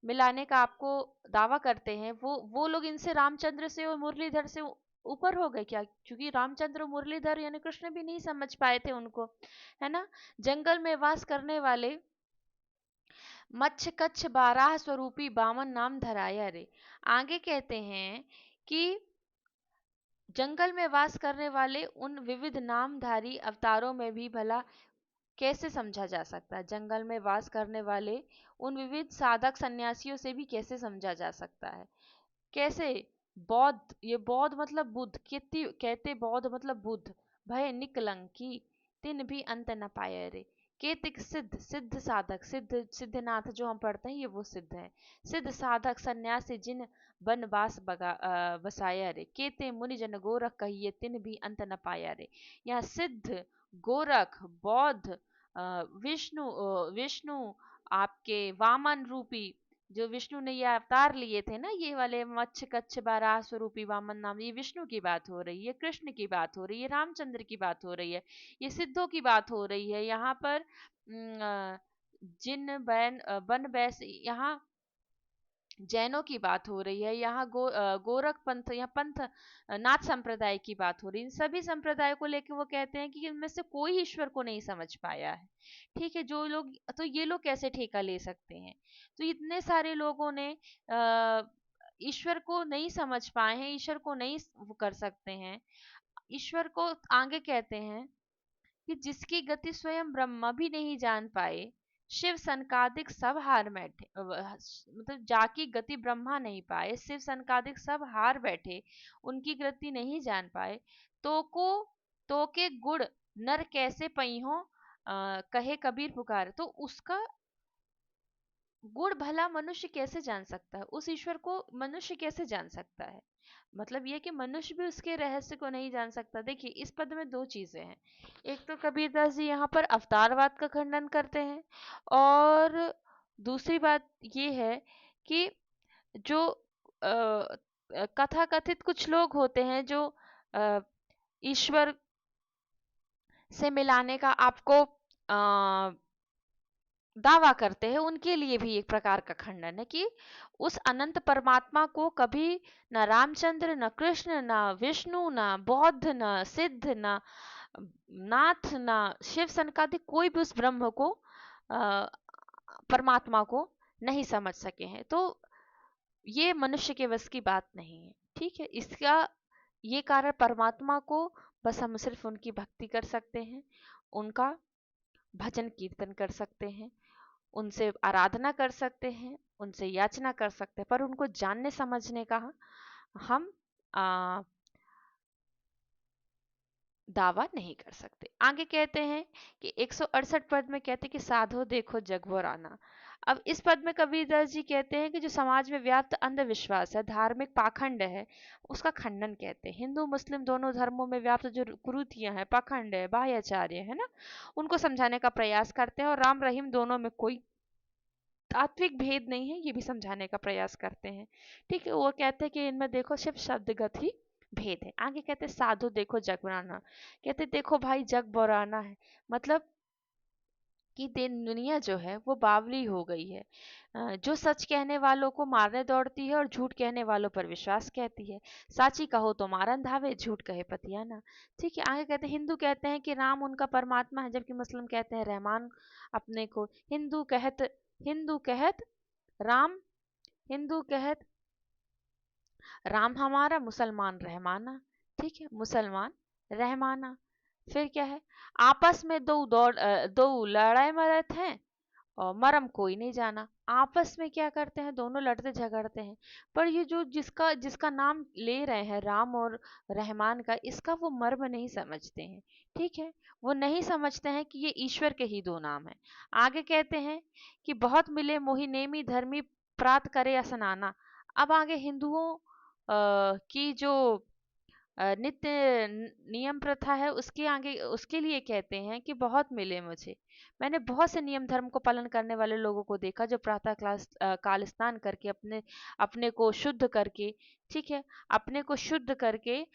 मिलाने का आपको दावा करते हैं, वो लोग इनसे रामचंद्र से और मुरलीधर से ऊपर हो गए क्या? क्योंकि रामचंद्र और मुरलीधर यानी कृष्ण भी नहीं समझ पाए थे उनको, है ना। जंगल में वास करने वाले मच्छ कच्छ बाराह स्वरूपी बामन नाम धराया रे। आगे कहते हैं कि जंगल में वास करने वाले उन विविध नामधारी अवतारों में भी भला कैसे समझा जा सकता है। जंगल में वास करने वाले उन विविध साधक सन्यासियों से भी कैसे समझा जा सकता है। कैसे? बौद्ध, ये बौद्ध मतलब बुद्ध, कहते बौद्ध मतलब बुद्ध, भय निकलंकी तिन भी अंत न पाए रे। केतिक सिद्ध, सिद्ध साधक, सिद्धनाथ जो हम पढ़ते हैं ये वो सिद्ध है। सिद्ध साधक सन्यासी जिन बनवास बसाया रे। केते मुनि जन गोरख कहिए तिन भी अंत न पाया रे। यहाँ सिद्ध, गोरख, बौद्ध, विष्णु, आपके वामन रूपी, जो विष्णु ने ये अवतार लिए थे ना, ये वाले मच्छ कच्छ बाराह स्वरूपी वामन नाम, ये विष्णु की बात हो रही है, कृष्ण की बात हो रही है, रामचंद्र की बात हो रही है, ये सिद्धों की बात हो रही है। यहाँ पर जिन बन बैस, यहाँ जैनों की बात हो रही है, यहाँ गोरख पंथ या पंथ नाथ संप्रदाय की बात हो रही है। इन सभी संप्रदाय को लेकर वो कहते हैं कि इनमें से कोई ईश्वर को नहीं समझ पाया है। ठीक है, जो लोग, तो ये लोग कैसे ठेका ले सकते हैं। तो इतने सारे लोगों ने ईश्वर को नहीं समझ पाए हैं, ईश्वर को नहीं वो कर सकते हैं। ईश्वर को आगे कहते हैं कि जिसकी गति स्वयं ब्रह्मा भी नहीं जान पाए, शिव सनकादिक सब हार बैठे, मतलब जाकी गति ब्रह्मा नहीं पाए, शिव सनकादिक सब हार बैठे, उनकी गति नहीं जान पाए। तो के गुण नर कैसे पई हो, कहे कबीर पुकार। तो उसका गुण भला मनुष्य कैसे जान सकता है, उस ईश्वर को मनुष्य कैसे जान सकता है। मतलब ये कि मनुष्य भी उसके रहस्य को नहीं जान सकता। देखिए इस पद में दो चीजें हैं। एक तो कबीरदास जी यहाँ पर अवतारवाद का खंडन करते हैं, और दूसरी बात ये है कि जो कथा कथित कुछ लोग होते हैं जो ईश्वर से मिलाने का आपको दावा करते हैं उनके लिए भी एक प्रकार का खंडन है कि उस अनंत परमात्मा को कभी न रामचंद्र, न कृष्ण, न विष्णु, न बौद्ध, न सिद्ध, न नाथ, न शिव सनकादि कोई भी उस ब्रह्म को, परमात्मा को नहीं समझ सके हैं। तो ये मनुष्य के बस की बात नहीं है। ठीक है, इसका ये कारण परमात्मा को बस हम सिर्फ उनकी भक्ति कर सकते हैं, उनका भजन कीर्तन कर सकते हैं, उनसे आराधना कर सकते हैं, उनसे याचना कर सकते हैं, पर उनको जानने समझने का हम दावा नहीं कर सकते। आगे कहते हैं कि 168 पद में कहते हैं कि साधो देखो जग वो राना। अब इस पद में कबीरदास जी कहते हैं कि जो समाज में व्याप्त अंधविश्वास है, धार्मिक पाखंड है, उसका खंडन कहते हैं। हिंदू मुस्लिम दोनों धर्मों में व्याप्त जो कुरीतियां हैं, पाखंड है, बाह्याचार्य है ना, उनको समझाने का प्रयास करते हैं, और राम रहीम दोनों में कोई तात्विक भेद नहीं है, ये भी समझाने का प्रयास करते हैं। ठीक है, वो कहते हैं कि इनमें देखो सिर्फ शब्दगत ही भेद है। आगे कहते हैं साधु देखो जग बनाना। कहते देखो भाई जग बनाना है, मतलब कि दुनिया जो है वो बावली हो गई है। जो सच कहने वालों को मारने दौड़ती है और झूठ कहने वालों पर विश्वास कहती है। साची कहो तो मारन धावे, झूठ कहे पतियाना। ठीक है, आगे कहते हैं हिंदू कहते हैं कि राम उनका परमात्मा है, जबकि मुस्लिम कहते हैं रहमान अपने को। हिंदू कहत राम हिंदू कहत राम हमारा, मुसलमान रहमाना। ठीक है, मुसलमान रहमाना। फिर क्या है, आपस में दो लड़ाई मरत हैं और मरम कोई नहीं जाना। आपस में क्या करते हैं, दोनों लड़ते झगड़ते हैं, पर ये जो जिसका जिसका नाम ले रहे हैं राम और रहमान का, इसका वो मर्म नहीं समझते हैं। ठीक है, वो नहीं समझते हैं कि ये ईश्वर के ही दो नाम हैं। आगे कहते हैं कि बहुत मिले मोहि नेमी धर्मी, प्रात करे असनाना। अब आगे हिंदुओं की जो नित्य नियम प्रथा है, उसके आगे उसके लिए कहते हैं कि बहुत मिले मुझे, मैंने बहुत से नियम धर्म को पालन करने वाले लोगों को देखा जो प्रातः काल स्नान करके अपने अपने को शुद्ध करके, ठीक है, अपने को शुद्ध करके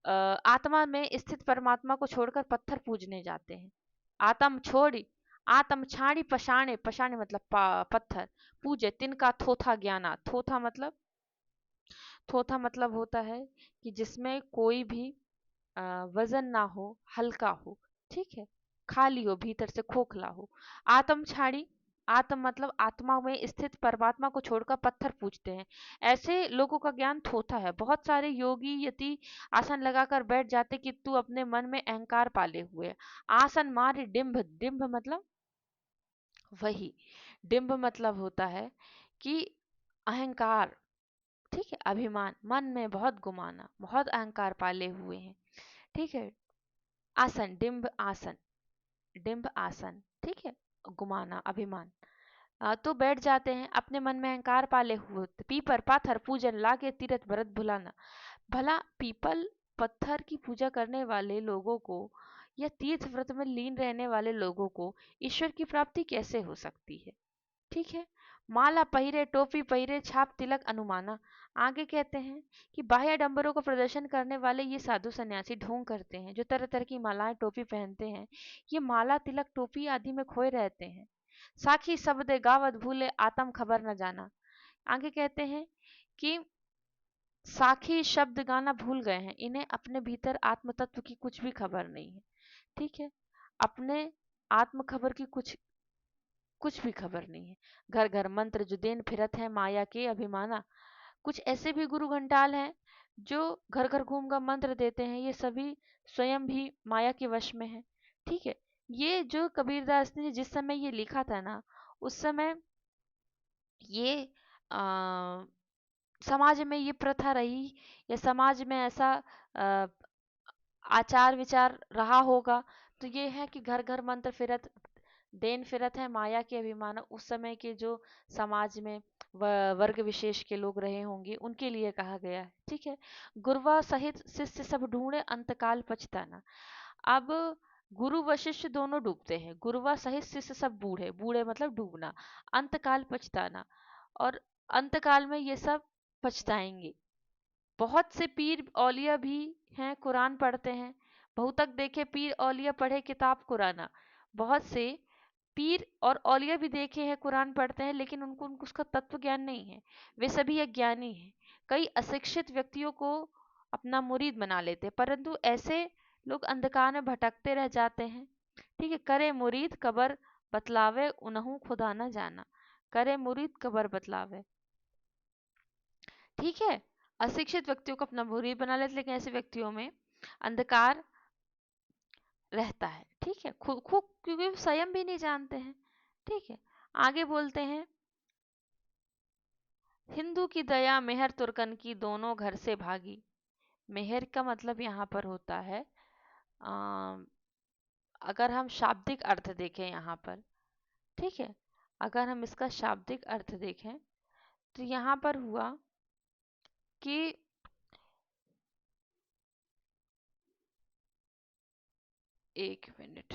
आत्मा में स्थित परमात्मा को छोड़कर पत्थर पूजने जाते हैं। आत्म छोड़ी आत्म छाड़ी पशाणे, पशाणे मतलब पत्थर पूजे, तिनका थोथा ज्ञाना। थोथा मतलब होता है कि जिसमें कोई भी वजन ना हो, हल्का हो, ठीक है, खाली हो, भीतर से खोखला हो। आत्म छाड़ी, आत्म मतलब आत्मा में स्थित परमात्मा को छोड़कर पत्थर पूजते हैं। ऐसे लोगों का ज्ञान थोथा है। बहुत सारे योगी यति आसन लगाकर बैठ जाते कि तू अपने मन में अहंकार पाले हुए है। आसन मार डिंभ, डिंभ मतलब वही, डिंभ मतलब होता है कि अहंकार, ठीक है, अभिमान, मन में बहुत गुमाना, बहुत अहंकार पाले हुए हैं। ठीक है, आसन, डिंब आसन, ठीक है, गुमाना, अभिमान। तो बैठ जाते हैं अपने मन में अहंकार पाले हुए। पीपर पाथर पूजन लागे, तीरथ व्रत भुलाना। भला पीपल पत्थर की पूजा करने वाले लोगों को या तीर्थ व्रत में लीन रहने वाले लोगों को ईश्वर की प्राप्ति कैसे हो सकती है? ठीक है, माला पहिरे, टोपी पहिरे, छाप तिलक अनुमाना। आगे कहते हैं कि बाह्य डंबरों को प्रदर्शन करने वाले ये साधु सन्यासी ढोंग करते हैं, जो तरह तरह की मालाएं टोपी पहनते हैं, ये माला तिलक टोपी आदि में खोए रहते हैं। साखी शब्द गावत भूले, आत्म खबर न जाना। आगे कहते हैं कि साखी शब्द गाना भूल गए हैं, इन्हें अपने भीतर आत्म तत्व की कुछ भी खबर नहीं है। ठीक है, अपने आत्म खबर की कुछ भी खबर नहीं है। घर घर मंत्र जो देन फिरत है, माया के अभिमाना। कुछ ऐसे भी गुरु घंटाल हैं जो घर घर घूम कर मंत्र देते हैं, ये सभी स्वयं भी माया के वश में है। ठीक है, ये जो कबीरदास ने जिस समय ये लिखा था ना, उस समय ये आ, समाज में ये प्रथा रही, या समाज में ऐसा आ, आचार विचार रहा होगा। तो ये है कि घर घर मंत्र फिरत, देन फिरत है माया के अभिमान। उस समय के जो समाज में वर्ग विशेष के लोग रहे होंगे, उनके लिए कहा गया है। ठीक है, गुरुवा सहित शिष्य सब ढूंढे, अंतकाल पछताना। अब गुरु व शिष्य दोनों डूबते हैं। गुरुवा सहित शिष्य सब बूढ़े, बूढ़े मतलब डूबना, अंतकाल पछताना, और अंतकाल में ये सब पछताएंगे। बहुत से पीर औलिया भी हैं, कुरान पढ़ते हैं। बहुतक देखे पीर औलिया, पढ़े किताब कुराना। बहुत से पीर और औलिया भी देखे हैं, कुरान पढ़ते हैं, लेकिन उनको उसका तत्व ज्ञान नहीं है। वे सभी अज्ञानी हैं। कई अशिक्षित व्यक्तियों को अपना मुरीद बना लेते हैं, परंतु ऐसे लोग अंधकार में भटकते रह जाते हैं। ठीक है, करे मुरीद कबर बतलावे उन्हू खुदा न जाना। करे मुरीद कबर बतलावे। ठीक है, अशिक्षित व्यक्तियों को अपना मुरीद बना लेते, लेकिन ऐसे व्यक्तियों में अंधकार रहता है। ठीक है, खुद खुद क्योंकि वो स्वयं भी नहीं जानते हैं। ठीक है, आगे बोलते हैं, हिंदू की दया मेहर तुर्कन की दोनों घर से भागी। मेहर का मतलब यहाँ पर होता है, अगर हम शाब्दिक अर्थ देखें यहाँ पर, ठीक है, अगर हम इसका शाब्दिक अर्थ देखें तो यहाँ पर हुआ कि एक मिनट,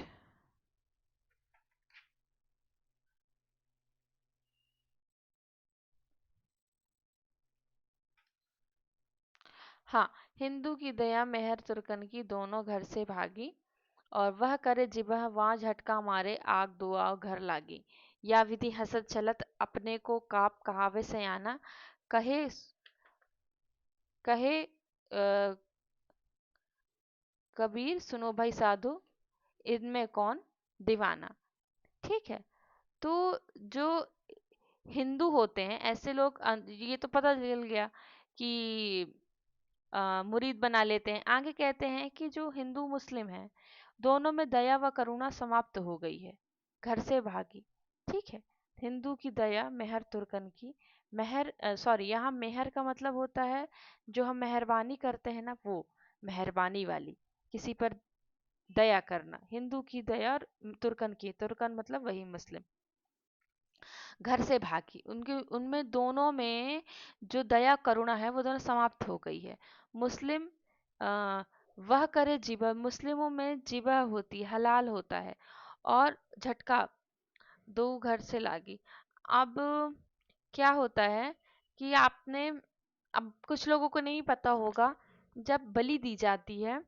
हाँ, हिंदू की दया मेहर तुर्कन की दोनों घर से भागी, और वह करे जिबह वहाँ झटका मारे आग दुआ घर लागी। या विधि हसत चलत अपने को काप कहावे सयाना। कहे कहे कबीर सुनो भाई साधु, इनमें कौन दीवाना। ठीक है, तो जो हिंदू होते हैं ऐसे लोग, ये तो पता चल गया कि मुरीद बना लेते हैं। आगे कहते हैं कि जो हिंदू मुस्लिम है दोनों में दया व करुणा समाप्त हो गई है, घर से भागी। ठीक है, हिंदू की दया मेहर तुर्कन की, मेहर सॉरी, यहाँ मेहर का मतलब होता है जो हम मेहरबानी करते हैं ना, वो मेहरबानी वाली, किसी पर दया करना। हिंदू की दया, और तुर्कन की, तुर्कन मतलब वही मुस्लिम, घर से भागी। उनके उनमें दोनों में जो दया करुणा है वो दोनों समाप्त हो गई है। मुस्लिम वह करे जिबा, मुस्लिमों में जिबा होती है, हलाल होता है, और झटका दो घर से लागी। अब क्या होता है कि आपने, अब कुछ लोगों को नहीं पता होगा, जब बलि दी जाती है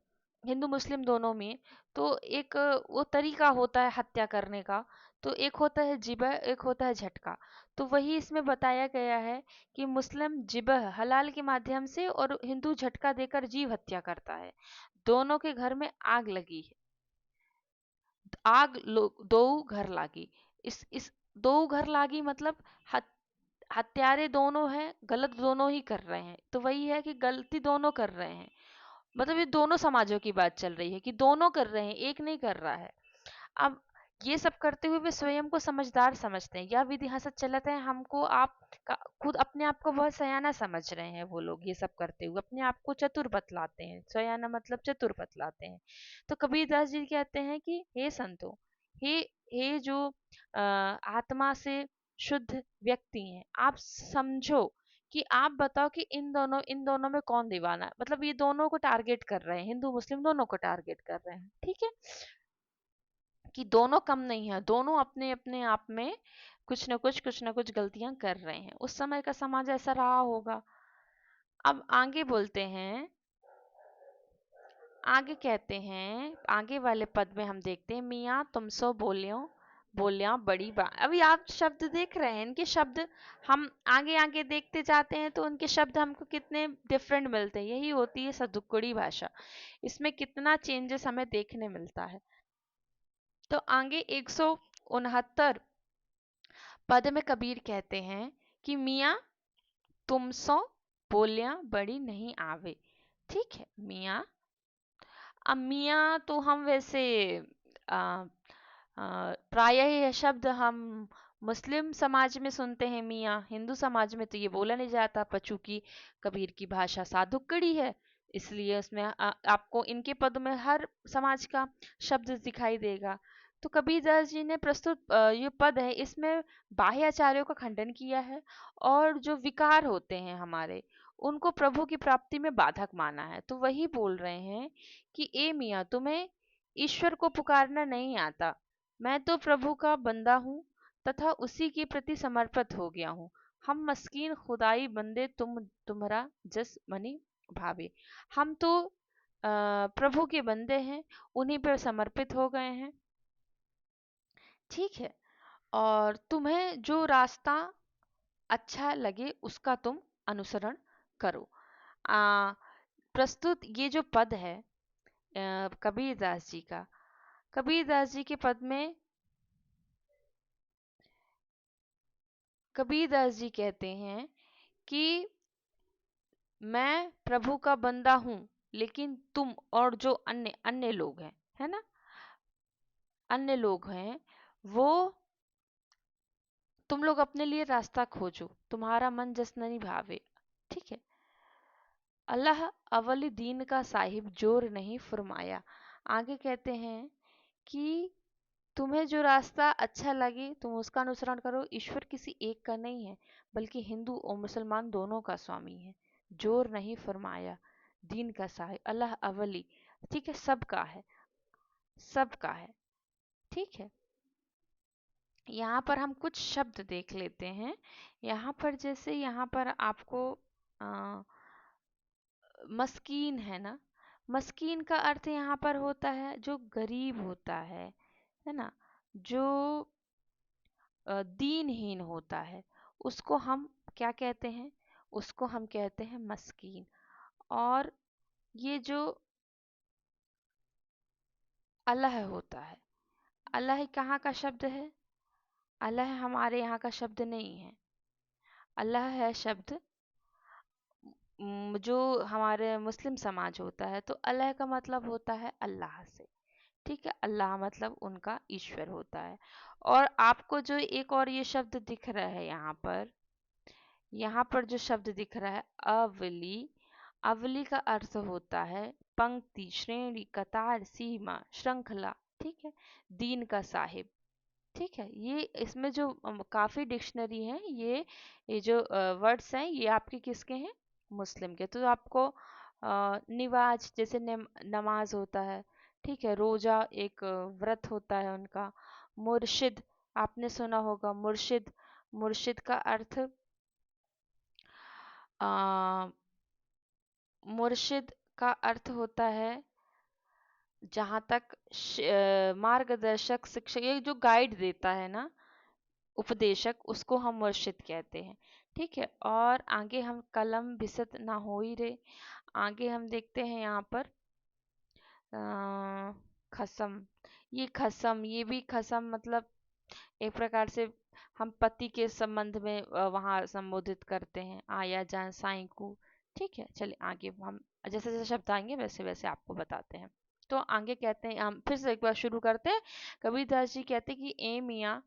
हिंदू मुस्लिम दोनों में, तो एक वो तरीका होता है हत्या करने का। तो एक होता है जिबह, एक होता है झटका। तो वही इसमें बताया गया है कि मुस्लिम जिबह हलाल के माध्यम से, और हिंदू झटका देकर जीव हत्या करता है। दोनों के घर में आग लगी है, दो घर लागी। इस दो घर लागी मतलब हत्यारे दोनों हैं, गलत दोनों ही कर रहे हैं। तो वही है कि गलती दोनों कर रहे हैं, मतलब ये दोनों समाजों की बात चल रही है कि दोनों कर रहे हैं, एक नहीं कर रहा है। अब ये सब करते हुए वे स्वयं को समझदार समझते हैं। यह विधि हसत चलत है, हमको आप खुद अपने आप को बहुत सयाना समझ रहे हैं। वो लोग ये सब करते हुए अपने आप को चतुर बतलाते हैं, सयाना मतलब चतुर बतलाते हैं। तो कबीरदास जी कहते हैं कि हे संतो, हे हे जो आत्मा से शुद्ध व्यक्ति हैं, आप समझो कि आप बताओ कि इन दोनों में कौन दीवाना है। मतलब ये दोनों को टारगेट कर रहे हैं, हिंदू मुस्लिम दोनों को टारगेट कर रहे हैं। ठीक है, कि दोनों कम नहीं है, दोनों अपने अपने आप में कुछ ना कुछ गलतियां कर रहे हैं। उस समय का समाज ऐसा रहा होगा। अब आगे बोलते हैं, आगे कहते हैं, आगे वाले पद में हम देखते हैं, मियाँ तुम सो बोलियो बोलिया बड़ी बात। अभी आप शब्द देख रहे हैं, इनके शब्द हम आगे आगे देखते जाते हैं तो उनके शब्द हमको कितने डिफरेंट मिलते हैं। यही होती है सदुक्कड़ी भाषा, इसमें कितना चेंजेस हमें देखने मिलता है। तो आगे 169 पद में कबीर कहते हैं कि मियाँ तुम सो बोलियां बड़ी नहीं आवे। ठीक है, मियाँ, अब मियाँ तो हम वैसे प्रायः यह शब्द हम मुस्लिम समाज में सुनते हैं मियाँ, हिंदू समाज में तो ये बोला नहीं जाता। पर चूंकि कबीर की भाषा सादुक्कड़ी है, इसलिए उसमें आपको इनके पद में हर समाज का शब्द दिखाई देगा। तो कबीरदास जी ने प्रस्तुत ये पद है, इसमें बाह्याचार्यों का खंडन किया है, और जो विकार होते हैं हमारे, उनको प्रभु की प्राप्ति में बाधक माना है। तो वही बोल रहे हैं कि ए मियाँ, तुम्हें ईश्वर को पुकारना नहीं आता, मैं तो प्रभु का बंदा हूँ तथा उसी के प्रति समर्पित हो गया हूँ। हम मस्कीन खुदाई बंदे, तुम्हारा जस मनी भावे। हम तो प्रभु के बंदे हैं, उन्हीं पर समर्पित हो गए हैं। ठीक है, और तुम्हें जो रास्ता अच्छा लगे उसका तुम अनुसरण करो। आ, प्रस्तुत ये जो पद है कबीरदास जी का, कबीरदास जी के पद में कबीरदास जी कहते हैं कि मैं प्रभु का बंदा हूं, लेकिन तुम और जो अन्य अन्य लोग हैं, है ना, अन्य लोग हैं, वो तुम लोग अपने लिए रास्ता खोजो, तुम्हारा मन जस नहीं भावे। ठीक है। अल्लाह अवली दीन का साहिब जोर नहीं फरमाया। आगे कहते हैं कि तुम्हें जो रास्ता अच्छा लगे तुम उसका अनुसरण करो। ईश्वर किसी एक का नहीं है, बल्कि हिंदू और मुसलमान दोनों का स्वामी है। जोर नहीं फरमाया, दीन का साहिब अल्लाह अवली। ठीक है, सबका है, सबका है। ठीक है। यहाँ पर हम कुछ शब्द देख लेते हैं। यहाँ पर जैसे यहाँ पर आपको आ, मस्कीन है ना, मस्कीन का अर्थ यहाँ पर होता है जो गरीब होता है ना, जो दीनहीन होता है, उसको हम क्या कहते हैं, उसको हम कहते हैं मस्कीन। और ये जो अल्लाह होता है, अल्लाह कहाँ का शब्द है? अल्लाह हमारे यहाँ का शब्द नहीं है। अल्लाह है शब्द जो हमारे मुस्लिम समाज होता है, तो अल्लाह का मतलब होता है अल्लाह से। ठीक है, अल्लाह मतलब उनका ईश्वर होता है। और आपको जो एक और ये शब्द दिख रहा है यहाँ पर जो शब्द दिख रहा है अवली, अवली का अर्थ होता है पंक्ति, श्रेणी, कतार, सीमा, श्रृंखला। ठीक है, दीन का साहिब। ठीक है, ये इसमें जो काफी डिक्शनरी है, ये जो वर्ड्स हैं ये आपके किसके हैं? मुस्लिम के। तो आपको निवाज जैसे नमाज होता है, ठीक है, रोजा एक व्रत होता है उनका। मुर्शिद, आपने सुना होगा मुर्शिद, मुर्शिद का अर्थ आ, मुर्शिद का अर्थ होता है जहाँ तक मार्गदर्शक, शिक्षक, ये जो गाइड देता है ना, उपदेशक, उसको हम मुर्शिद कहते हैं। ठीक है। और आगे हम कलम बिसत ना हो ही रे, आगे हम देखते हैं यहाँ पर खसम। ये खसम, ये भी खसम मतलब एक प्रकार से हम पति के संबंध में वहाँ संबोधित करते हैं, आया जान साईं को। ठीक है, चलिए आगे हम जैसे जैसे शब्द आएंगे वैसे वैसे आपको बताते हैं। तो आगे कहते हैं, हम फिर से एक बार शुरू करते हैं। कबीरदास जी कहते हैं कि ए मियाँ,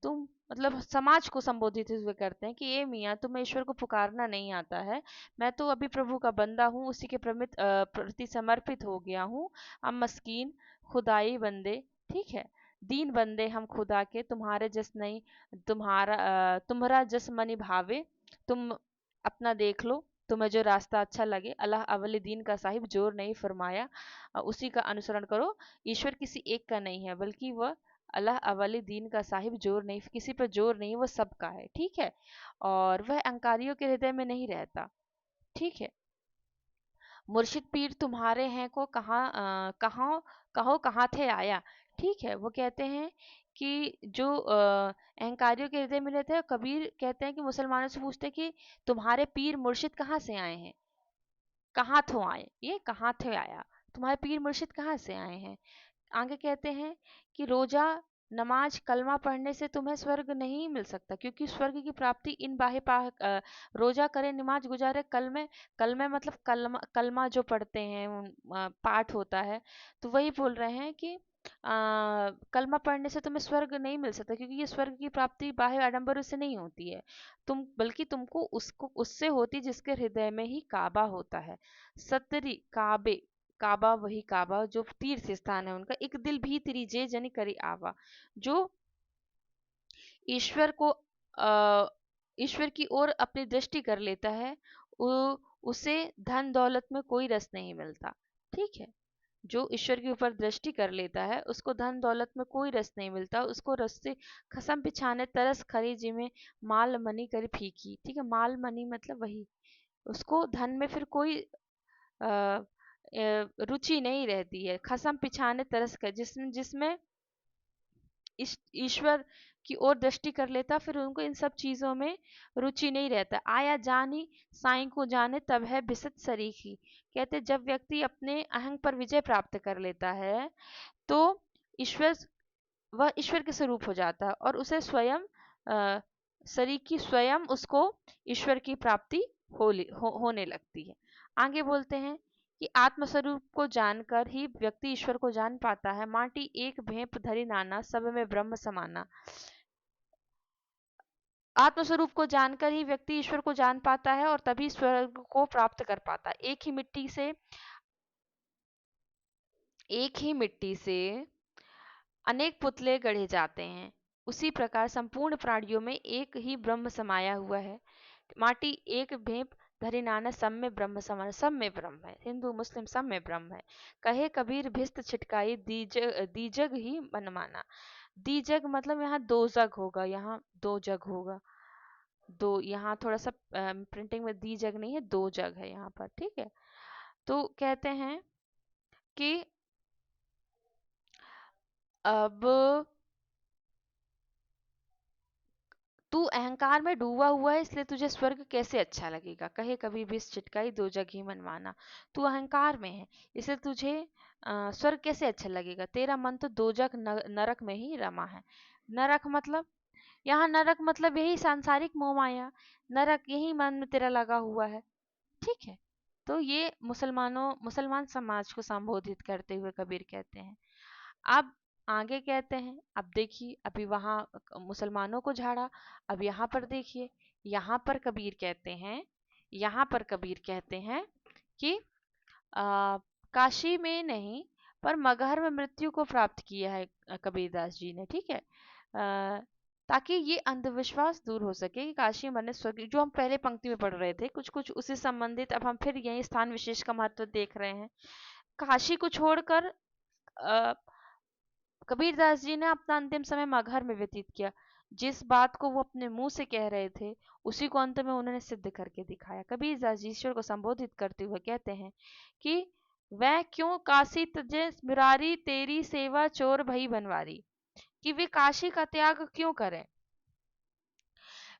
तुम मतलब समाज को संबोधित हुए करते हैं कि ए मियाँ, तुम्हें ईश्वर को पुकारना नहीं आता है। मैं तो अभी प्रभु का बंदा हूँ, उसी के प्रति समर्पित हो गया हूँ। हम मस्कीन खुदाई बंदे, ठीक है, दीन बंदे हम खुदा के, तुम्हारे जस नहीं, तुम्हारा जस मनि भावे। तुम अपना देख लो, तुम्हें जो रास्ता अच्छा लगे। अल्लाह अवली दीन का साहिब जोर नहीं फरमाया, उसी का अनुसरण करो। ईश्वर किसी एक का नहीं है, बल्कि वह अल्लाह अवली दीन का साहिब जोर नहीं, किसी पर जोर नहीं, वो सबका है। ठीक है। और वह अहंकारियों के हृदय में नहीं रहता। ठीक है। मुर्शिद पीर तुम्हारे हैं को कहाँ, कहो कहाँ थे आया। ठीक है, वो कहते हैं कि जो अहंकारियों के हृदय में रहते हैं, कबीर कहते हैं कि मुसलमानों से पूछते हैं कि तुम्हारे पीर मुर्शिद कहाँ से आए हैं, कहाँ थो आए, ये कहाँ थे आया, तुम्हारे पीर मुर्शिद कहाँ से आए हैं। आगे कहते हैं कि रोजा, नमाज, कलमा पढ़ने से तुम्हें स्वर्ग नहीं मिल सकता, क्योंकि स्वर्ग की प्राप्ति इन रोजा करे, नमाज गुजारे, कलमे, कलमे मतलब कलमा, कलमा जो पढ़ते हैं पाठ होता है, तो वही बोल रहे हैं कि कलमा पढ़ने से तुम्हें स्वर्ग नहीं मिल सकता, क्योंकि ये स्वर्ग की प्राप्ति बाह्य आडंबरों से नहीं होती है, तुम बल्कि तुमको उसको उससे होती जिसके हृदय में ही काबा होता है। सतरी काबे, काबा वही काबा जो तीर्थ स्थान है उनका, एक दिल भीतरी जे जनी करी आवा, जो ईश्वर को ईश्वर की ओर अपनी दृष्टि कर लेता है, उसे धन दौलत में कोई रस नहीं मिलता। ठीक है, जो ईश्वर के ऊपर दृष्टि कर लेता है उसको धन दौलत में कोई रस नहीं मिलता, उसको रस से खसम पिछाने तरस खरी जी में माल मनी करी फीकी। ठीक है, माल मनी मतलब वही, उसको धन में फिर कोई रुचि नहीं रहती है। खसम पिछाने तरस कर, जिसमें जिसमें ईश्वर की ओर दृष्टि कर लेता, फिर उनको इन सब चीजों में रुचि नहीं रहता। आया जानी साईं को जाने तब है बिसत सरीखी। कहते जब व्यक्ति अपने अहंग पर विजय प्राप्त कर लेता है तो ईश्वर, वह ईश्वर के स्वरूप हो जाता है और उसे स्वयं सरीखी, स्वयं उसको ईश्वर की प्राप्ति होने लगती है। आगे बोलते हैं कि आत्मस्वरूप को जानकर ही व्यक्ति ईश्वर को जान पाता है। माटी एक भेंप धरी नाना, सब में ब्रह्म समाना। आत्मस्वरूप को जानकर ही व्यक्ति ईश्वर को जान पाता है और तभी स्वर्ग को प्राप्त कर पाता है। एक ही मिट्टी से अनेक पुतले गढ़े जाते हैं, उसी प्रकार संपूर्ण प्राणियों में एक ही ब्रह्म समाया हुआ है। माटी एक भेंप धरी नाना, सब में ब्रह्म समाना। सब में ब्रह्म है, हिंदू मुस्लिम सब में ब्रह्म है। कहे कबीर भिस्त छिटकाई, दीजग ही मन माना। दीजग मतलब यहाँ दो जग होगा, यहाँ दो जग होगा। दो, यहाँ थोड़ा सा प्रिंटिंग में दी जग नहीं है, दो जग है यहाँ पर, ठीक है। तो कहते हैं कि अब तू अहंकार में डूबा हुआ है, इसलिए तुझे स्वर्ग कैसे अच्छा लगेगा। कहे कभी भी छिटकाई, दो जग ही मनमाना। तू अहंकार में है, इसलिए तुझे स्वर्ग कैसे अच्छा लगेगा। तेरा मन तो दो जग नरक में ही रमा है। नरक मतलब, यहाँ नरक मतलब यही सांसारिक मोह माया, नरक यही मन में तेरा लगा हुआ है, ठीक है। तो ये मुसलमान समाज को संबोधित करते हुए कबीर कहते हैं। अब आगे कहते हैं, अब देखिए, अभी वहां मुसलमानों को झाड़ा, अब यहाँ पर देखिए, यहाँ पर कबीर कहते हैं, यहाँ पर कबीर कहते हैं कि काशी में नहीं पर मगहर में मृत्यु को प्राप्त किया है कबीरदास जी ने, ठीक है। ताकि ये अंधविश्वास दूर हो सके कि काशी मरने स्वर्ग, जो हम पहले पंक्ति में पढ़ रहे थे, कुछ कुछ उसी संबंधित अब हम फिर यही स्थान विशेष का महत्व देख रहे हैं। काशी को छोड़कर कबीरदास जी ने अपना अंतिम समय मगहर में व्यतीत किया। जिस बात को वो अपने मुंह से कह रहे थे उसी को अंत में उन्होंने सिद्ध करके दिखाया। कबीरदास जी ईश्वर को संबोधित करते हुए कहते हैं कि वह क्यों काशी तजे मुरारी, तेरी सेवा चोर भई बनवारी। कि वे काशी का त्याग क्यों करें,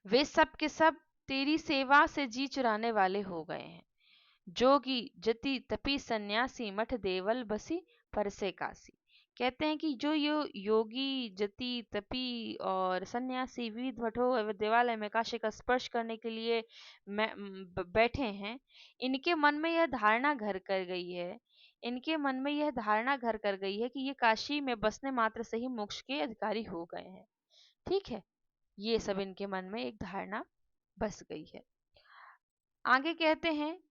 वे सब के सब तेरी सेवा से जी चुराने वाले हो गए हैं। जोगी जति तपी सन्यासी, मठ देवल बसी परसे काशी। कहते हैं कि जो योगी जति तपी और सन्यासी विविध मठों एवं देवालय में काशी का स्पर्श करने के लिए बैठे हैं, इनके मन में यह धारणा घर कर गई है, इनके मन में यह धारणा घर कर गई है कि ये काशी में बसने मात्र से ही मोक्ष के अधिकारी हो गए हैं, ठीक है। ये सब इनके मन में एक धारणा बस गई है। आगे कहते हैं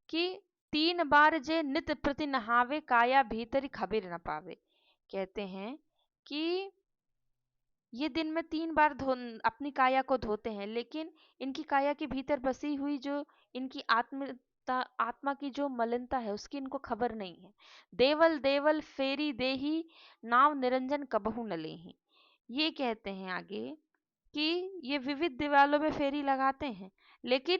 कि 3 बार जे नित प्रति नहावे, काया भीतरी खबीर न पावे। कहते हैं कि ये दिन में 3 बार अपनी काया को धोते हैं, लेकिन इनकी काया के भीतर बसी हुई जो इनकी आत्मा की जो मलिनता है उसकी इनको खबर नहीं है। देवल देवल फेरी देही, नाव निरंजन कबहू न लेही। ये कहते हैं आगे कि ये विविध दीवालों में फेरी लगाते हैं, लेकिन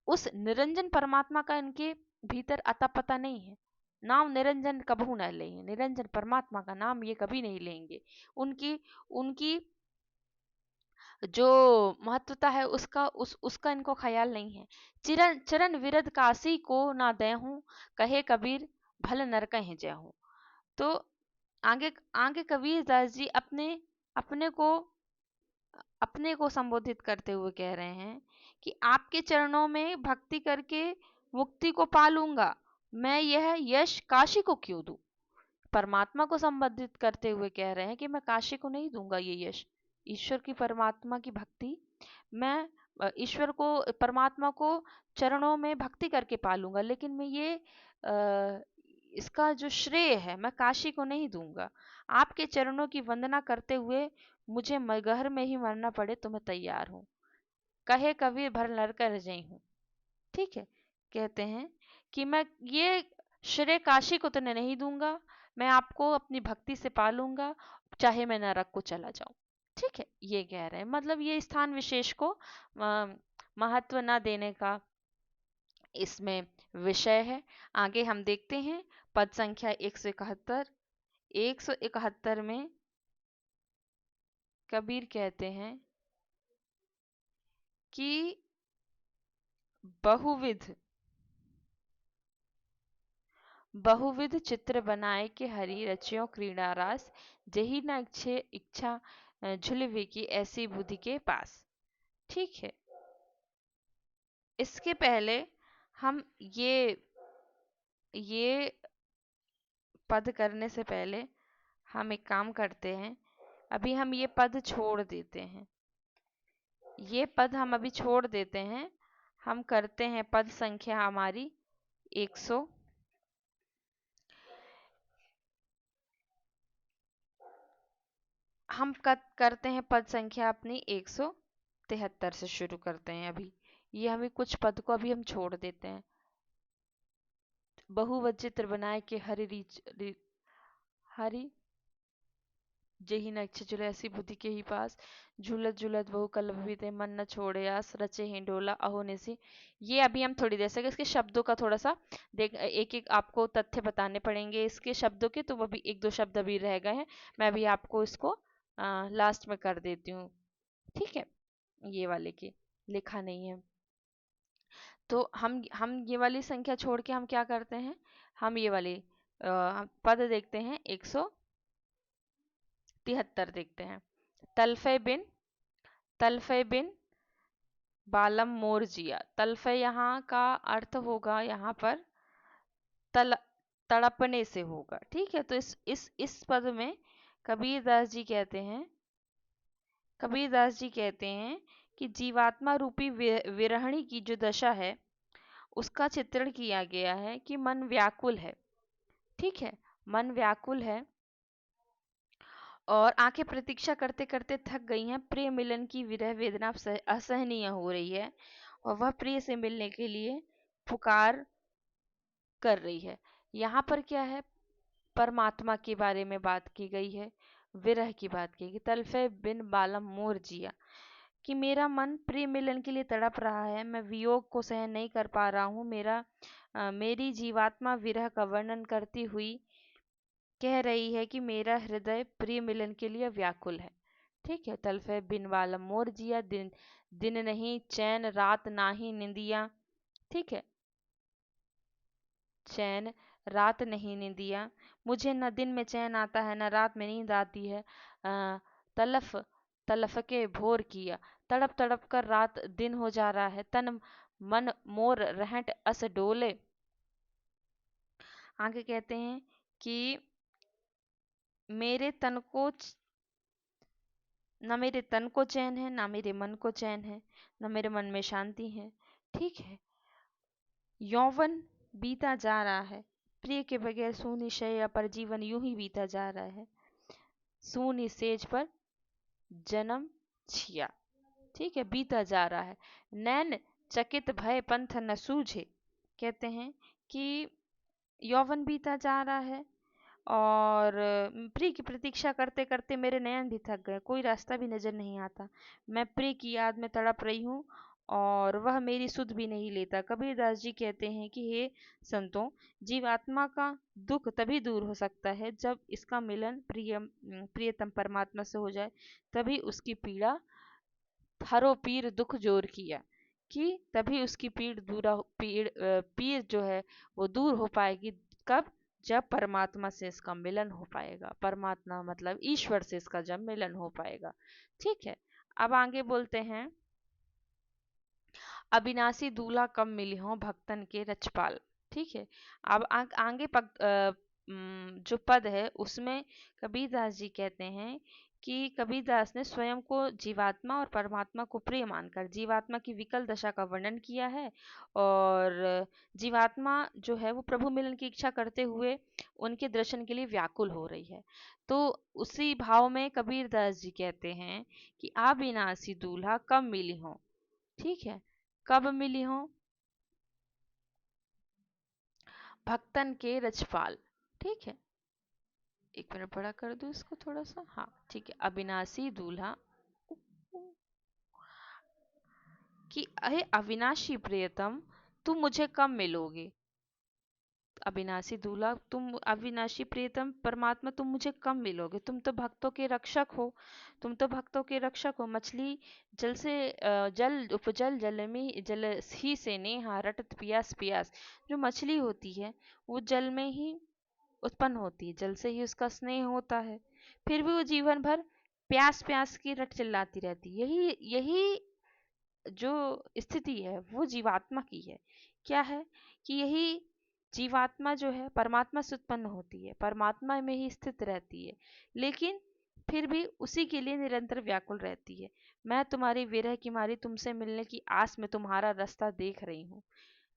उस निरंजन परमात्मा का इनके भीतर अता पता नहीं है। नाम निरंजन कबहू न लेंगे, निरंजन परमात्मा का नाम ये कभी नहीं लेंगे। उनकी उनकी जो महत्वता है उसका इनको ख्याल नहीं है। चिरन चरण विरद काशी को ना देहूं, कहे कबीर भल नरक जय हूं। तो आगे आगे कबीर दास जी अपने को संबोधित करते हुए कह रहे हैं कि आपके चरणों में भक्ति करके मुक्ति को पालूंगा, मैं यह यश काशी को क्यों दूं। परमात्मा को संबोधित करते हुए कह रहे हैं कि मैं काशी को नहीं दूंगा ये यश। ईश्वर की परमात्मा की भक्ति मैं ईश्वर को परमात्मा को चरणों में भक्ति करके पालूंगा, लेकिन मैं ये इसका जो श्रेय है मैं काशी को नहीं दूंगा। आपके चरणों की वंदना करते हुए मुझे मगहर में ही मरना पड़े तो मैं तैयार हूँ। कहे कबीर भर लड़कर रजई हूँ, ठीक है। कहते हैं कि मैं ये श्रेय काशी को तो नहीं दूंगा, मैं आपको अपनी भक्ति से पालूंगा, चाहे मैं नरक को चला जाऊं, ठीक है। ये कह रहे हैं, मतलब ये स्थान विशेष को महत्व न देने का इसमें विषय है। आगे हम देखते हैं पद संख्या 171 में कबीर कहते हैं कि बहुविध बहुविध चित्र बनाए के हरि रचियो क्रीड़ा रास, जही न इच्छे इच्छा झुलवे की ऐसी बुद्धि के पास। ठीक है, इसके पहले हम ये पद करने से पहले हम एक काम करते हैं। अभी हम ये पद छोड़ देते हैं, ये पद हम अभी छोड़ देते हैं। हम करते हैं पद संख्या हमारी 100, हम करते हैं पद संख्या अपनी 173 से शुरू करते हैं। अभी ये हमें कुछ पद को अभी हम छोड़ देते हैं। बहुवचित्र बनाए के हरि जेहि न इच्छा झूले ऐसी बुद्धि के ही पास, झूलत झूलत बहु कल बीते मन न छोड़े आस, रचे हिंडोला अहो निसी। ये अभी हम थोड़ी देर से इसके शब्दों का थोड़ा सा एक एक आपको तथ्य बताने पड़ेंगे इसके शब्दों के, तो अभी एक दो शब्द अभी रह गए हैं, मैं अभी आपको इसको लास्ट में कर देती हूँ। ठीक है, ये वाले की लिखा नहीं है, तो हम ये वाली संख्या छोड़ के हम क्या करते हैं, हम ये वाली पद देखते हैं 173 देखते हैं। तलफे बिन बालम मोर जिया। तलफे यहाँ का अर्थ होगा यहाँ पर तड़पने से होगा। ठीक है, तो इस पद में कबीरदास जी कहते हैं कि जीवात्मा रूपी विरहणी की जो दशा है उसका चित्रण किया गया है कि मन व्याकुल है। ठीक है, मन व्याकुल है और आंखें प्रतीक्षा करते करते थक गई हैं। प्रिय मिलन की विरह वेदना असहनीय हो रही है और वह प्रिय से मिलने के लिए पुकार कर रही है। यहाँ पर क्या है, परमात्मा के बारे में बात की गई है, विरह की बात की गई। तलफे बिन बालम मोर जिया, कि मेरा मन प्रिय मिलन के लिए तड़प रहा है, मैं वियोग को सहन नहीं कर पा रहा हूँ। मेरी जीवात्मा विरह का वर्णन करती हुई कह रही है कि मेरा हृदय प्रिय मिलन के लिए व्याकुल है। ठीक है, तलफे बिन बालम मोर जिया, दिन दिन नहीं चैन रात ना ही निंदिया। ठीक है, चैन रात नहीं निंदिया, मुझे न दिन में चैन आता है न रात में नींद आती है। तलफ तलफ के भोर किया, तड़प तड़प कर रात दिन हो जा रहा है। तन मन मोर रहट अस डोले। आगे कहते हैं कि मेरे तन को न मेरे तन को चैन है, ना मेरे मन को चैन है, न मेरे मन में शांति है। ठीक है, यौवन बीता जा रहा है, प्रिय के बगैर सूनी शैया पर जीवन यूं ही बीता जा रहा है। सूनी सेज पर जन्म छिया। ठीक है, बीता जा रहा है। नैन चकित भय पंथ न सूझे, कहते हैं कि यौवन बीता जा रहा है और प्रिय की प्रतीक्षा करते करते मेरे नयन भी थक गए, कोई रास्ता भी नजर नहीं आता। मैं प्रिय की याद में तड़प रही हूँ और वह मेरी सुध भी नहीं लेता। कबीरदास जी कहते हैं कि हे संतों, जीवात्मा का दुख तभी दूर हो सकता है जब इसका मिलन प्रियतम परमात्मा से हो जाए, तभी उसकी पीड़ा हरो पीर दुख जोर किया, कि तभी उसकी पीर जो है वो दूर हो पाएगी। कब? जब परमात्मा से इसका मिलन हो पाएगा। परमात्मा मतलब ईश्वर से इसका जब मिलन हो पाएगा। ठीक है, अब आगे बोलते हैं, अविनाशी दूल्हा कब मिली हो भक्तन के रचपाल। ठीक है, अब आगे जो पद है उसमें कबीरदास जी कहते हैं कि कबीरदास ने स्वयं को जीवात्मा और परमात्मा को प्रिय मानकर जीवात्मा की विकल दशा का वर्णन किया है और जीवात्मा जो है वो प्रभु मिलन की इच्छा करते हुए उनके दर्शन के लिए व्याकुल हो रही है। तो उसी भाव में कबीरदास जी कहते हैं कि अविनाशी दूल्हा कब मिली हो। ठीक है, कब मिली हो? भक्तन के रचपाल। ठीक है, एक मिनट बड़ा कर दूं इसको थोड़ा सा। हाँ ठीक है, अविनाशी दूल्हा, कि अहे अविनाशी प्रियतम, तुम मुझे कब मिलोगे। अविनाशी दूल्हा, तुम अविनाशी प्रियतम परमात्मा, तुम मुझे कब मिलोगे? तुम तो भक्तों के रक्षक हो, तुम तो भक्तों के रक्षक हो। मछली जल से जल उपजल जल में जल ही से नेहा रटत पियास पियास। जो मछली होती है वो जल में ही उत्पन्न होती है, जल से ही उसका स्नेह होता है, फिर भी वो जीवन भर प्यास प्यास की रट चिल्लाती रहती है। यही यही जो स्थिति है वो जीवात्मा की है। क्या है कि यही जीवात्मा जो है परमात्मा से उत्पन्न होती है, परमात्मा में ही स्थित रहती है, लेकिन फिर भी उसी के लिए निरंतर व्याकुल रहती है। मैं तुम्हारी विरह की मारी तुमसे मिलने की आस में तुम्हारा रास्ता देख रही हूँ।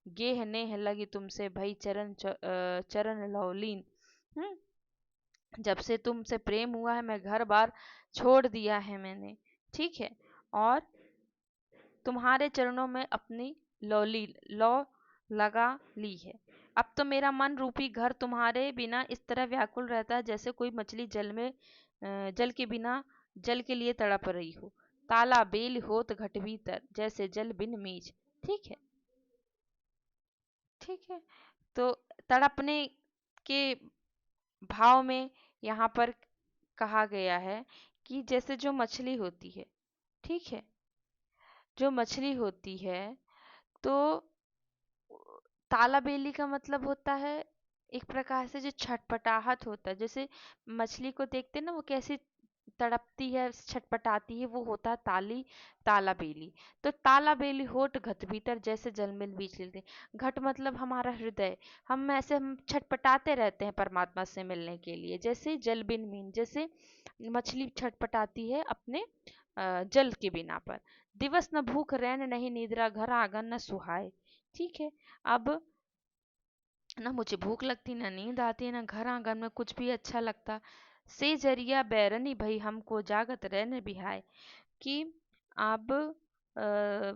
गेह नेह लगी तुमसे भई चरण लौलीन। जब से तुमसे प्रेम हुआ है मैं घर बार छोड़ दिया है मैंने, ठीक है, और तुम्हारे चरणों में अपनी लौ लगा ली है। अब तो मेरा मन रूपी घर तुम्हारे बिना इस तरह व्याकुल रहता है जैसे कोई मछली जल में जल के बिना जल के लिए तड़प रही हो। ताला बेल होत घट भीतर जैसे जल बिन मीच। ठीक है, ठीक है। तो तड़पने के भाव में यहाँ पर कहा गया है कि जैसे जो मछली होती है, ठीक है, जो मछली होती है, तो तालाबेली का मतलब होता है एक प्रकार से जो छटपटाहट होता है, जैसे मछली को देखते हैं ना वो कैसी तड़पती है छटपटाती है, वो होता है तालाबेली। तो तालाबेली होठ घट भीतर जैसे जलमिल बीच लेते। घट मतलब हमारा हृदय, हम छटपटाते रहते हैं परमात्मा से मिलने के लिए, जैसे जल बिन मीन, जैसे मछली छटपटाती है अपने जल के बिना पर। दिवस न भूख रैन नहीं निद्रा घर आंगन न सुहाए। ठीक है, अब ना मुझे भूख लगती, ना नींद आती, ना घर आंगन में कुछ भी अच्छा लगता। से जरिया बैरनी भई हमको जागत रहने बिहाय। कि अब अ,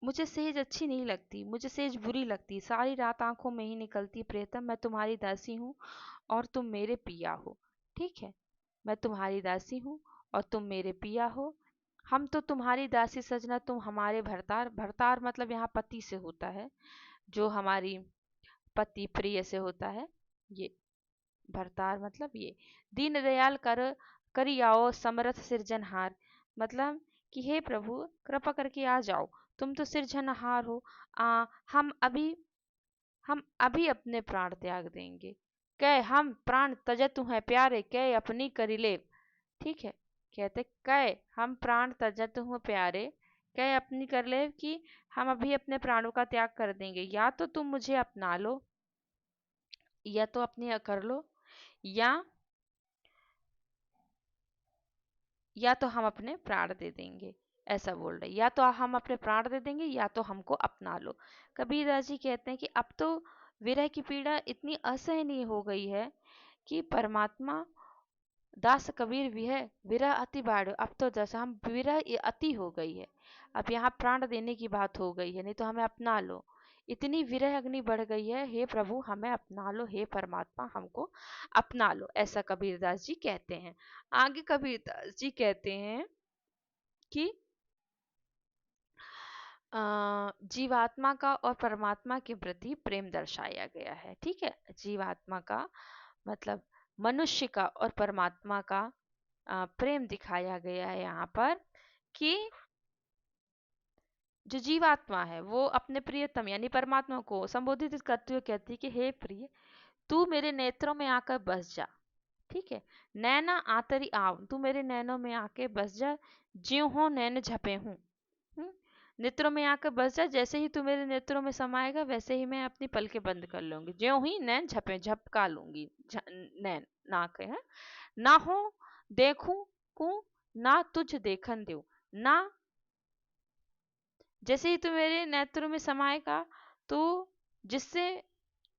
मुझे सेज अच्छी नहीं लगती, मुझे सेज बुरी लगती, सारी रात आंखों में ही निकलती प्रियतम, मैं तुम्हारी दासी हूँ और तुम मेरे पिया हो। ठीक है, मैं तुम्हारी दासी हूँ और तुम मेरे पिया हो। हम तो तुम्हारी दासी सजना, तुम हमारे भरतार। भरतार मतलब यहाँ पति से होता है, जो हमारी पति प्रिय से होता है, ये भरतार मतलब ये। दीन दयाल करियाओ समर्थ सिरजनहार, मतलब कि हे प्रभु कृपा करके आ जाओ, तुम तो सिरजनहार हो। हम अभी हम अभी अपने प्राण त्याग देंगे। कै हम प्राण तजतु हैं प्यारे कै अपनी करिले। ठीक है, कहते कै हम प्राण तजतु हैं प्यारे कै अपनी कर ले, कि हम अभी अपने प्राणों का त्याग कर देंगे, या तो तुम मुझे अपना लो, या तो अपने कर लो, या या तो हम अपने प्राण दे देंगे। ऐसा बोल रहे, या तो हम अपने प्राण दे देंगे या तो हमको अपना लो। कबीरदास जी कहते हैं कि अब तो विरह की पीड़ा इतनी असहनीय हो गई है कि परमात्मा दास कबीर विरह विरह अति बाढ़। अब तो जैसा हम विरह ये अति हो गई है, अब यहाँ प्राण देने की बात हो गई है, नहीं तो हमें अपना लो। इतनी विरह अग्नि बढ़ गई है, हे प्रभु हमें अपना लो, हे परमात्मा हमको अपना लो, ऐसा कबीरदास जी कहते हैं। आगे कबीरदास जी कहते हैं कि जीवात्मा का और परमात्मा के प्रति प्रेम दर्शाया गया है। ठीक है, जीवात्मा का मतलब मनुष्य का और परमात्मा का प्रेम दिखाया गया है यहाँ पर, कि जो जीवात्मा है वो अपने प्रियतम यानी परमात्मा को संबोधित करते हुए कहती है कि हे प्रिय, तू मेरे नेत्रों में आकर बस जा। ठीक है, नैना आतरी आव, तू मेरे नैनों में आके बस जा, ज्यों हो नैन झपे हूँ। नेत्रों में आकर बस जा, जैसे ही तू मेरे नेत्रों में समाएगा वैसे ही मैं अपनी पलकें बंद कर लूंगी, ज्यों ही नैन झपका लूंगी। नैन नाक है, ना हो देखूं को ना तुझ देखन दो ना, जैसे ही तू मेरे नेत्रों में समाएगा तो जिससे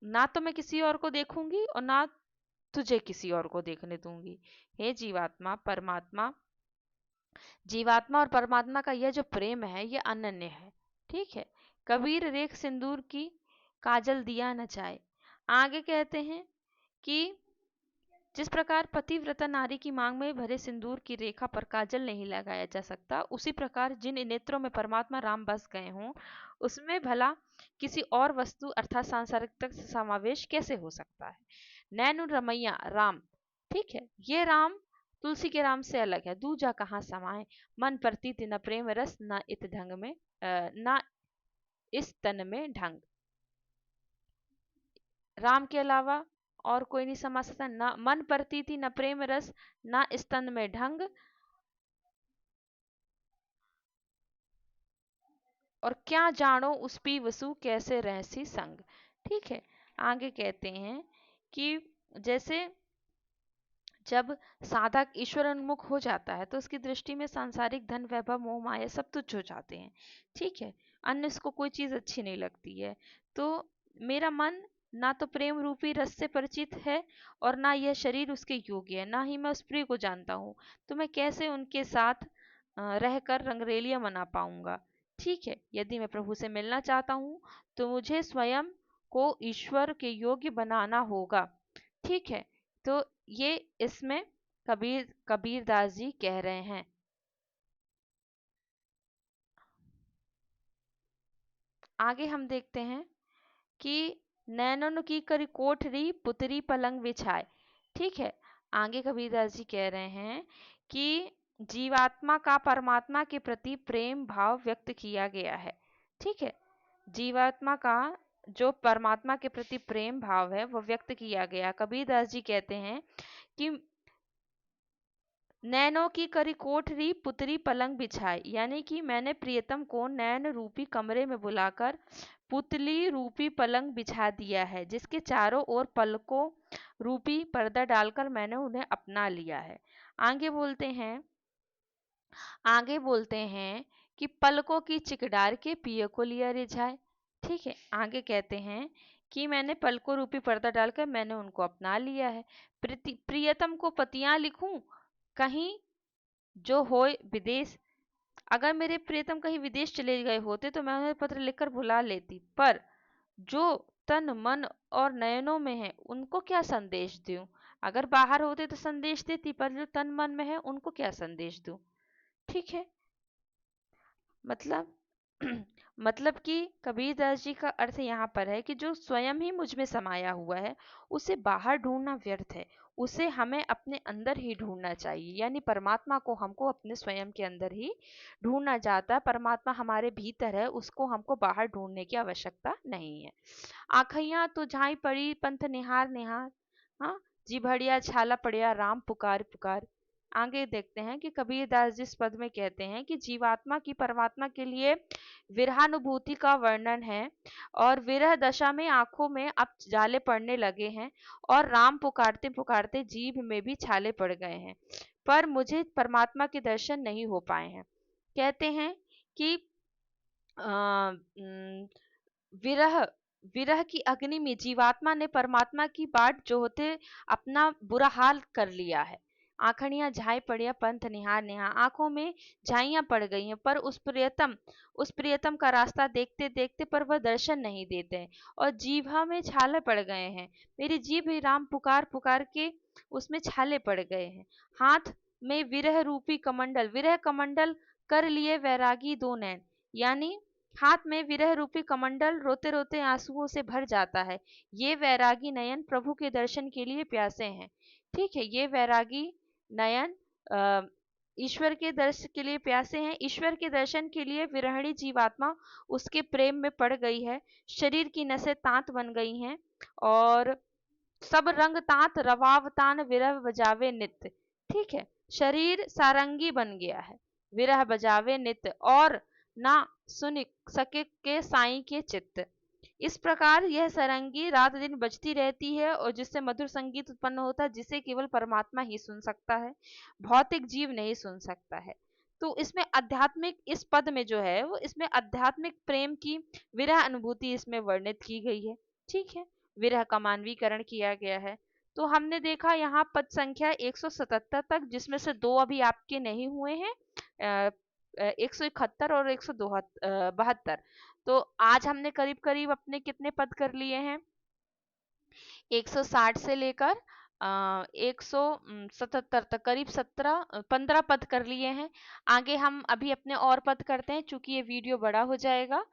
ना तो मैं किसी और को देखूंगी और ना तुझे किसी और को देखने दूंगी। हे जीवात्मा परमात्मा, जीवात्मा और परमात्मा का यह जो प्रेम है ये अनन्य है। ठीक है, कबीर रेख सिंदूर की काजल दिया न जाए। आगे कहते हैं कि जिस प्रकार पतिव्रता नारी की मांग में भरे सिंदूर की रेखा पर काजल नहीं लगाया जा सकता, उसी प्रकार जिन नेत्रों में परमात्मा राम बस गए हों उसमें भला किसी और वस्तु अर्थात सांसारिकता का समावेश कैसे हो सकता है। नैनो रमैया राम, ठीक है, ये राम तुलसी के राम से अलग है। दूजा कहाँ समाए, मन प्रतीति न प्रेम रस न इत ढंग में न इस तन में ढंग। राम के अलावा और कोई नहीं समा सकता। न मन प्रतीति न प्रेम रस न स्तन में ढंग, और क्या जानो उस पी वसु कैसे रहसी संग। ठीक है, आगे कहते हैं कि जैसे जब साधक ईश्वर उन्मुख हो जाता है तो उसकी दृष्टि में सांसारिक धन वैभव मोह माया सब तुच्छ हो जाते हैं। ठीक है, अन्य उसको कोई चीज अच्छी नहीं लगती है। तो मेरा मन ना तो प्रेम रूपी रस से परिचित है और ना यह शरीर उसके योग्य है, ना ही मैं उस प्रिय को जानता हूँ, तो मैं कैसे उनके साथ रहकर रंगरेलियां मना पाऊंगा। ठीक है, यदि मैं प्रभु से मिलना चाहता हूँ तो मुझे स्वयं को ईश्वर के योग्य बनाना होगा। ठीक है, तो ये इसमें कबीरदास जी कह रहे हैं। आगे हम देखते हैं कि नैनन की करी कोठरी पुतरी पलंग बिछाए। ठीक है, आगे कबीरदास जी कह रहे हैं कि जीवात्मा का परमात्मा के प्रति प्रेम भाव व्यक्त किया गया है। ठीक है, जीवात्मा का जो परमात्मा के प्रति प्रेम भाव है वो व्यक्त किया गया। कबीरदास जी कहते हैं कि नैनों की करी कोठरी पुतरी पलंग बिछाई, यानी कि मैंने प्रियतम को नैन रूपी कमरे में बुलाकर पुतली रूपी पलंग बिछा दिया है, जिसके चारों ओर पलकों रूपी पर्दा डालकर मैंने उन्हें अपना लिया है। आगे बोलते हैं आगे बोलते हैं कि पलकों की चिकडार के पिय को लिया रिझाए। ठीक है, आगे कहते हैं कि मैंने पलकों रूपी पर्दा डालकर मैंने उनको अपना लिया है। प्रियतम को पतियां लिखूं कहीं जो होए विदेश। अगर मेरे प्रियतम कहीं विदेश चले गए होते तो मैं उन्हें पत्र लिखकर बुला लेती, पर जो तन मन और नयनों में है उनको क्या संदेश दूं। अगर बाहर होते तो संदेश देती, पर जो तन मन में है उनको क्या संदेश दूं। ठीक है, मतलब मतलब कि कबीरदास जी का अर्थ यहाँ पर है कि जो स्वयं ही मुझ में समाया हुआ है उसे बाहर ढूंढना व्यर्थ है, उसे हमें अपने अंदर ही ढूंढना चाहिए। यानी परमात्मा को हमको अपने स्वयं के अंदर ही ढूंढना चाहता है। परमात्मा हमारे भीतर है, उसको हमको बाहर ढूंढने की आवश्यकता नहीं है। आखैया तो झाई पड़ी पंथ निहार निहार, हाँ जी भड़िया छाला पड़िया राम पुकार पुकार। आगे देखते हैं कि कबीरदास जिस पद में कहते हैं कि जीवात्मा की परमात्मा के लिए विरहानुभूति का वर्णन है, और विरह दशा में आंखों में अब जाले पड़ने लगे हैं और राम पुकारते पुकारते जीभ में भी छाले पड़ गए हैं, पर मुझे परमात्मा के दर्शन नहीं हो पाए हैं। कहते हैं कि विरह विरह की अग्नि में जीवात्मा ने परमात्मा की बाट जोहते अपना बुरा हाल कर लिया है। आखड़ियां झाई पड़िया पंथ निहार निहार, आंखों में झाइयां पड़ गई हैं, पर उस प्रियतम का रास्ता देखते देखते पर वह दर्शन नहीं देते हैं, और जीभा में छाले पड़ गए हैं। मेरी जीभ भी राम पुकार पुकार के उसमें छाले पड़ गए हैं। हाथ में विरह रूपी कमंडल, विरह कमंडल कर लिए वैरागी दो नैन, यानी हाथ में विरह रूपी कमंडल रोते रोते आंसुओं से भर जाता है। ये वैरागी नयन प्रभु के दर्शन के लिए प्यासे हैं। ठीक है, ये वैरागी नयन ईश्वर के दर्शन के लिए प्यासे हैं। ईश्वर के दर्शन के लिए विरहणी जीवात्मा उसके प्रेम में पड़ गई है। शरीर की नसें तांत बन गई हैं और सब रंग तात रवाव तान विरह बजावे नित्य। ठीक है, शरीर सारंगी बन गया है, विरह बजावे नित्य, और ना सुन सके के साईं के चित्त। इस प्रकार यह सारंगी रात दिन बजती रहती है और जिससे मधुर संगीत उत्पन्न होता है, जिसे केवल परमात्मा ही सुन सकता है, भौतिक जीव नहीं सुन सकता है। तो इसमें आध्यात्मिक, इस पद में जो है वो इसमें आध्यात्मिक प्रेम की विरह अनुभूति इसमें वर्णित की गई है। ठीक है, विरह का मानवीकरण किया गया है। तो हमने देखा यहाँ पद संख्या 177 तक, जिसमें से दो अभी आपके नहीं हुए हैं, 171 और 172। तो आज हमने करीब करीब अपने कितने पद कर लिए हैं, 160 से लेकर 177 तक, करीब 15 पद कर लिए हैं। आगे हम अभी अपने और पद करते हैं, चूंकि ये वीडियो बड़ा हो जाएगा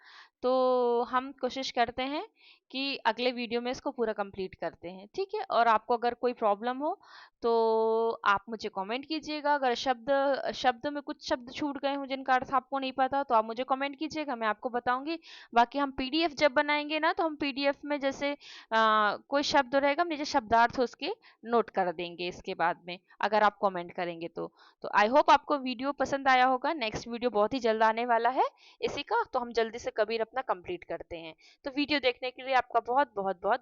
तो हम कोशिश करते हैं कि अगले वीडियो में इसको पूरा कंप्लीट करते हैं, ठीक है। और आपको अगर कोई प्रॉब्लम हो तो आप मुझे कमेंट कीजिएगा। अगर शब्द शब्द में कुछ शब्द छूट गए हों जिनका अर्थ आपको नहीं पता तो आप मुझे कमेंट कीजिएगा, मैं आपको बताऊंगी। बाकी हम पीडीएफ जब बनाएंगे ना, तो हम पीडीएफ में जैसे कोई शब्द रहेगा, हम नीचे शब्दार्थ उसके नोट कर देंगे इसके बाद में, अगर आप कमेंट करेंगे तो आई होप आपको वीडियो पसंद आया होगा। नेक्स्ट वीडियो बहुत ही जल्द आने वाला है इसी का, तो हम जल्दी से कबीर अपना कंप्लीट करते हैं। तो वीडियो देखने के लिए आपका बहुत बहुत बहुत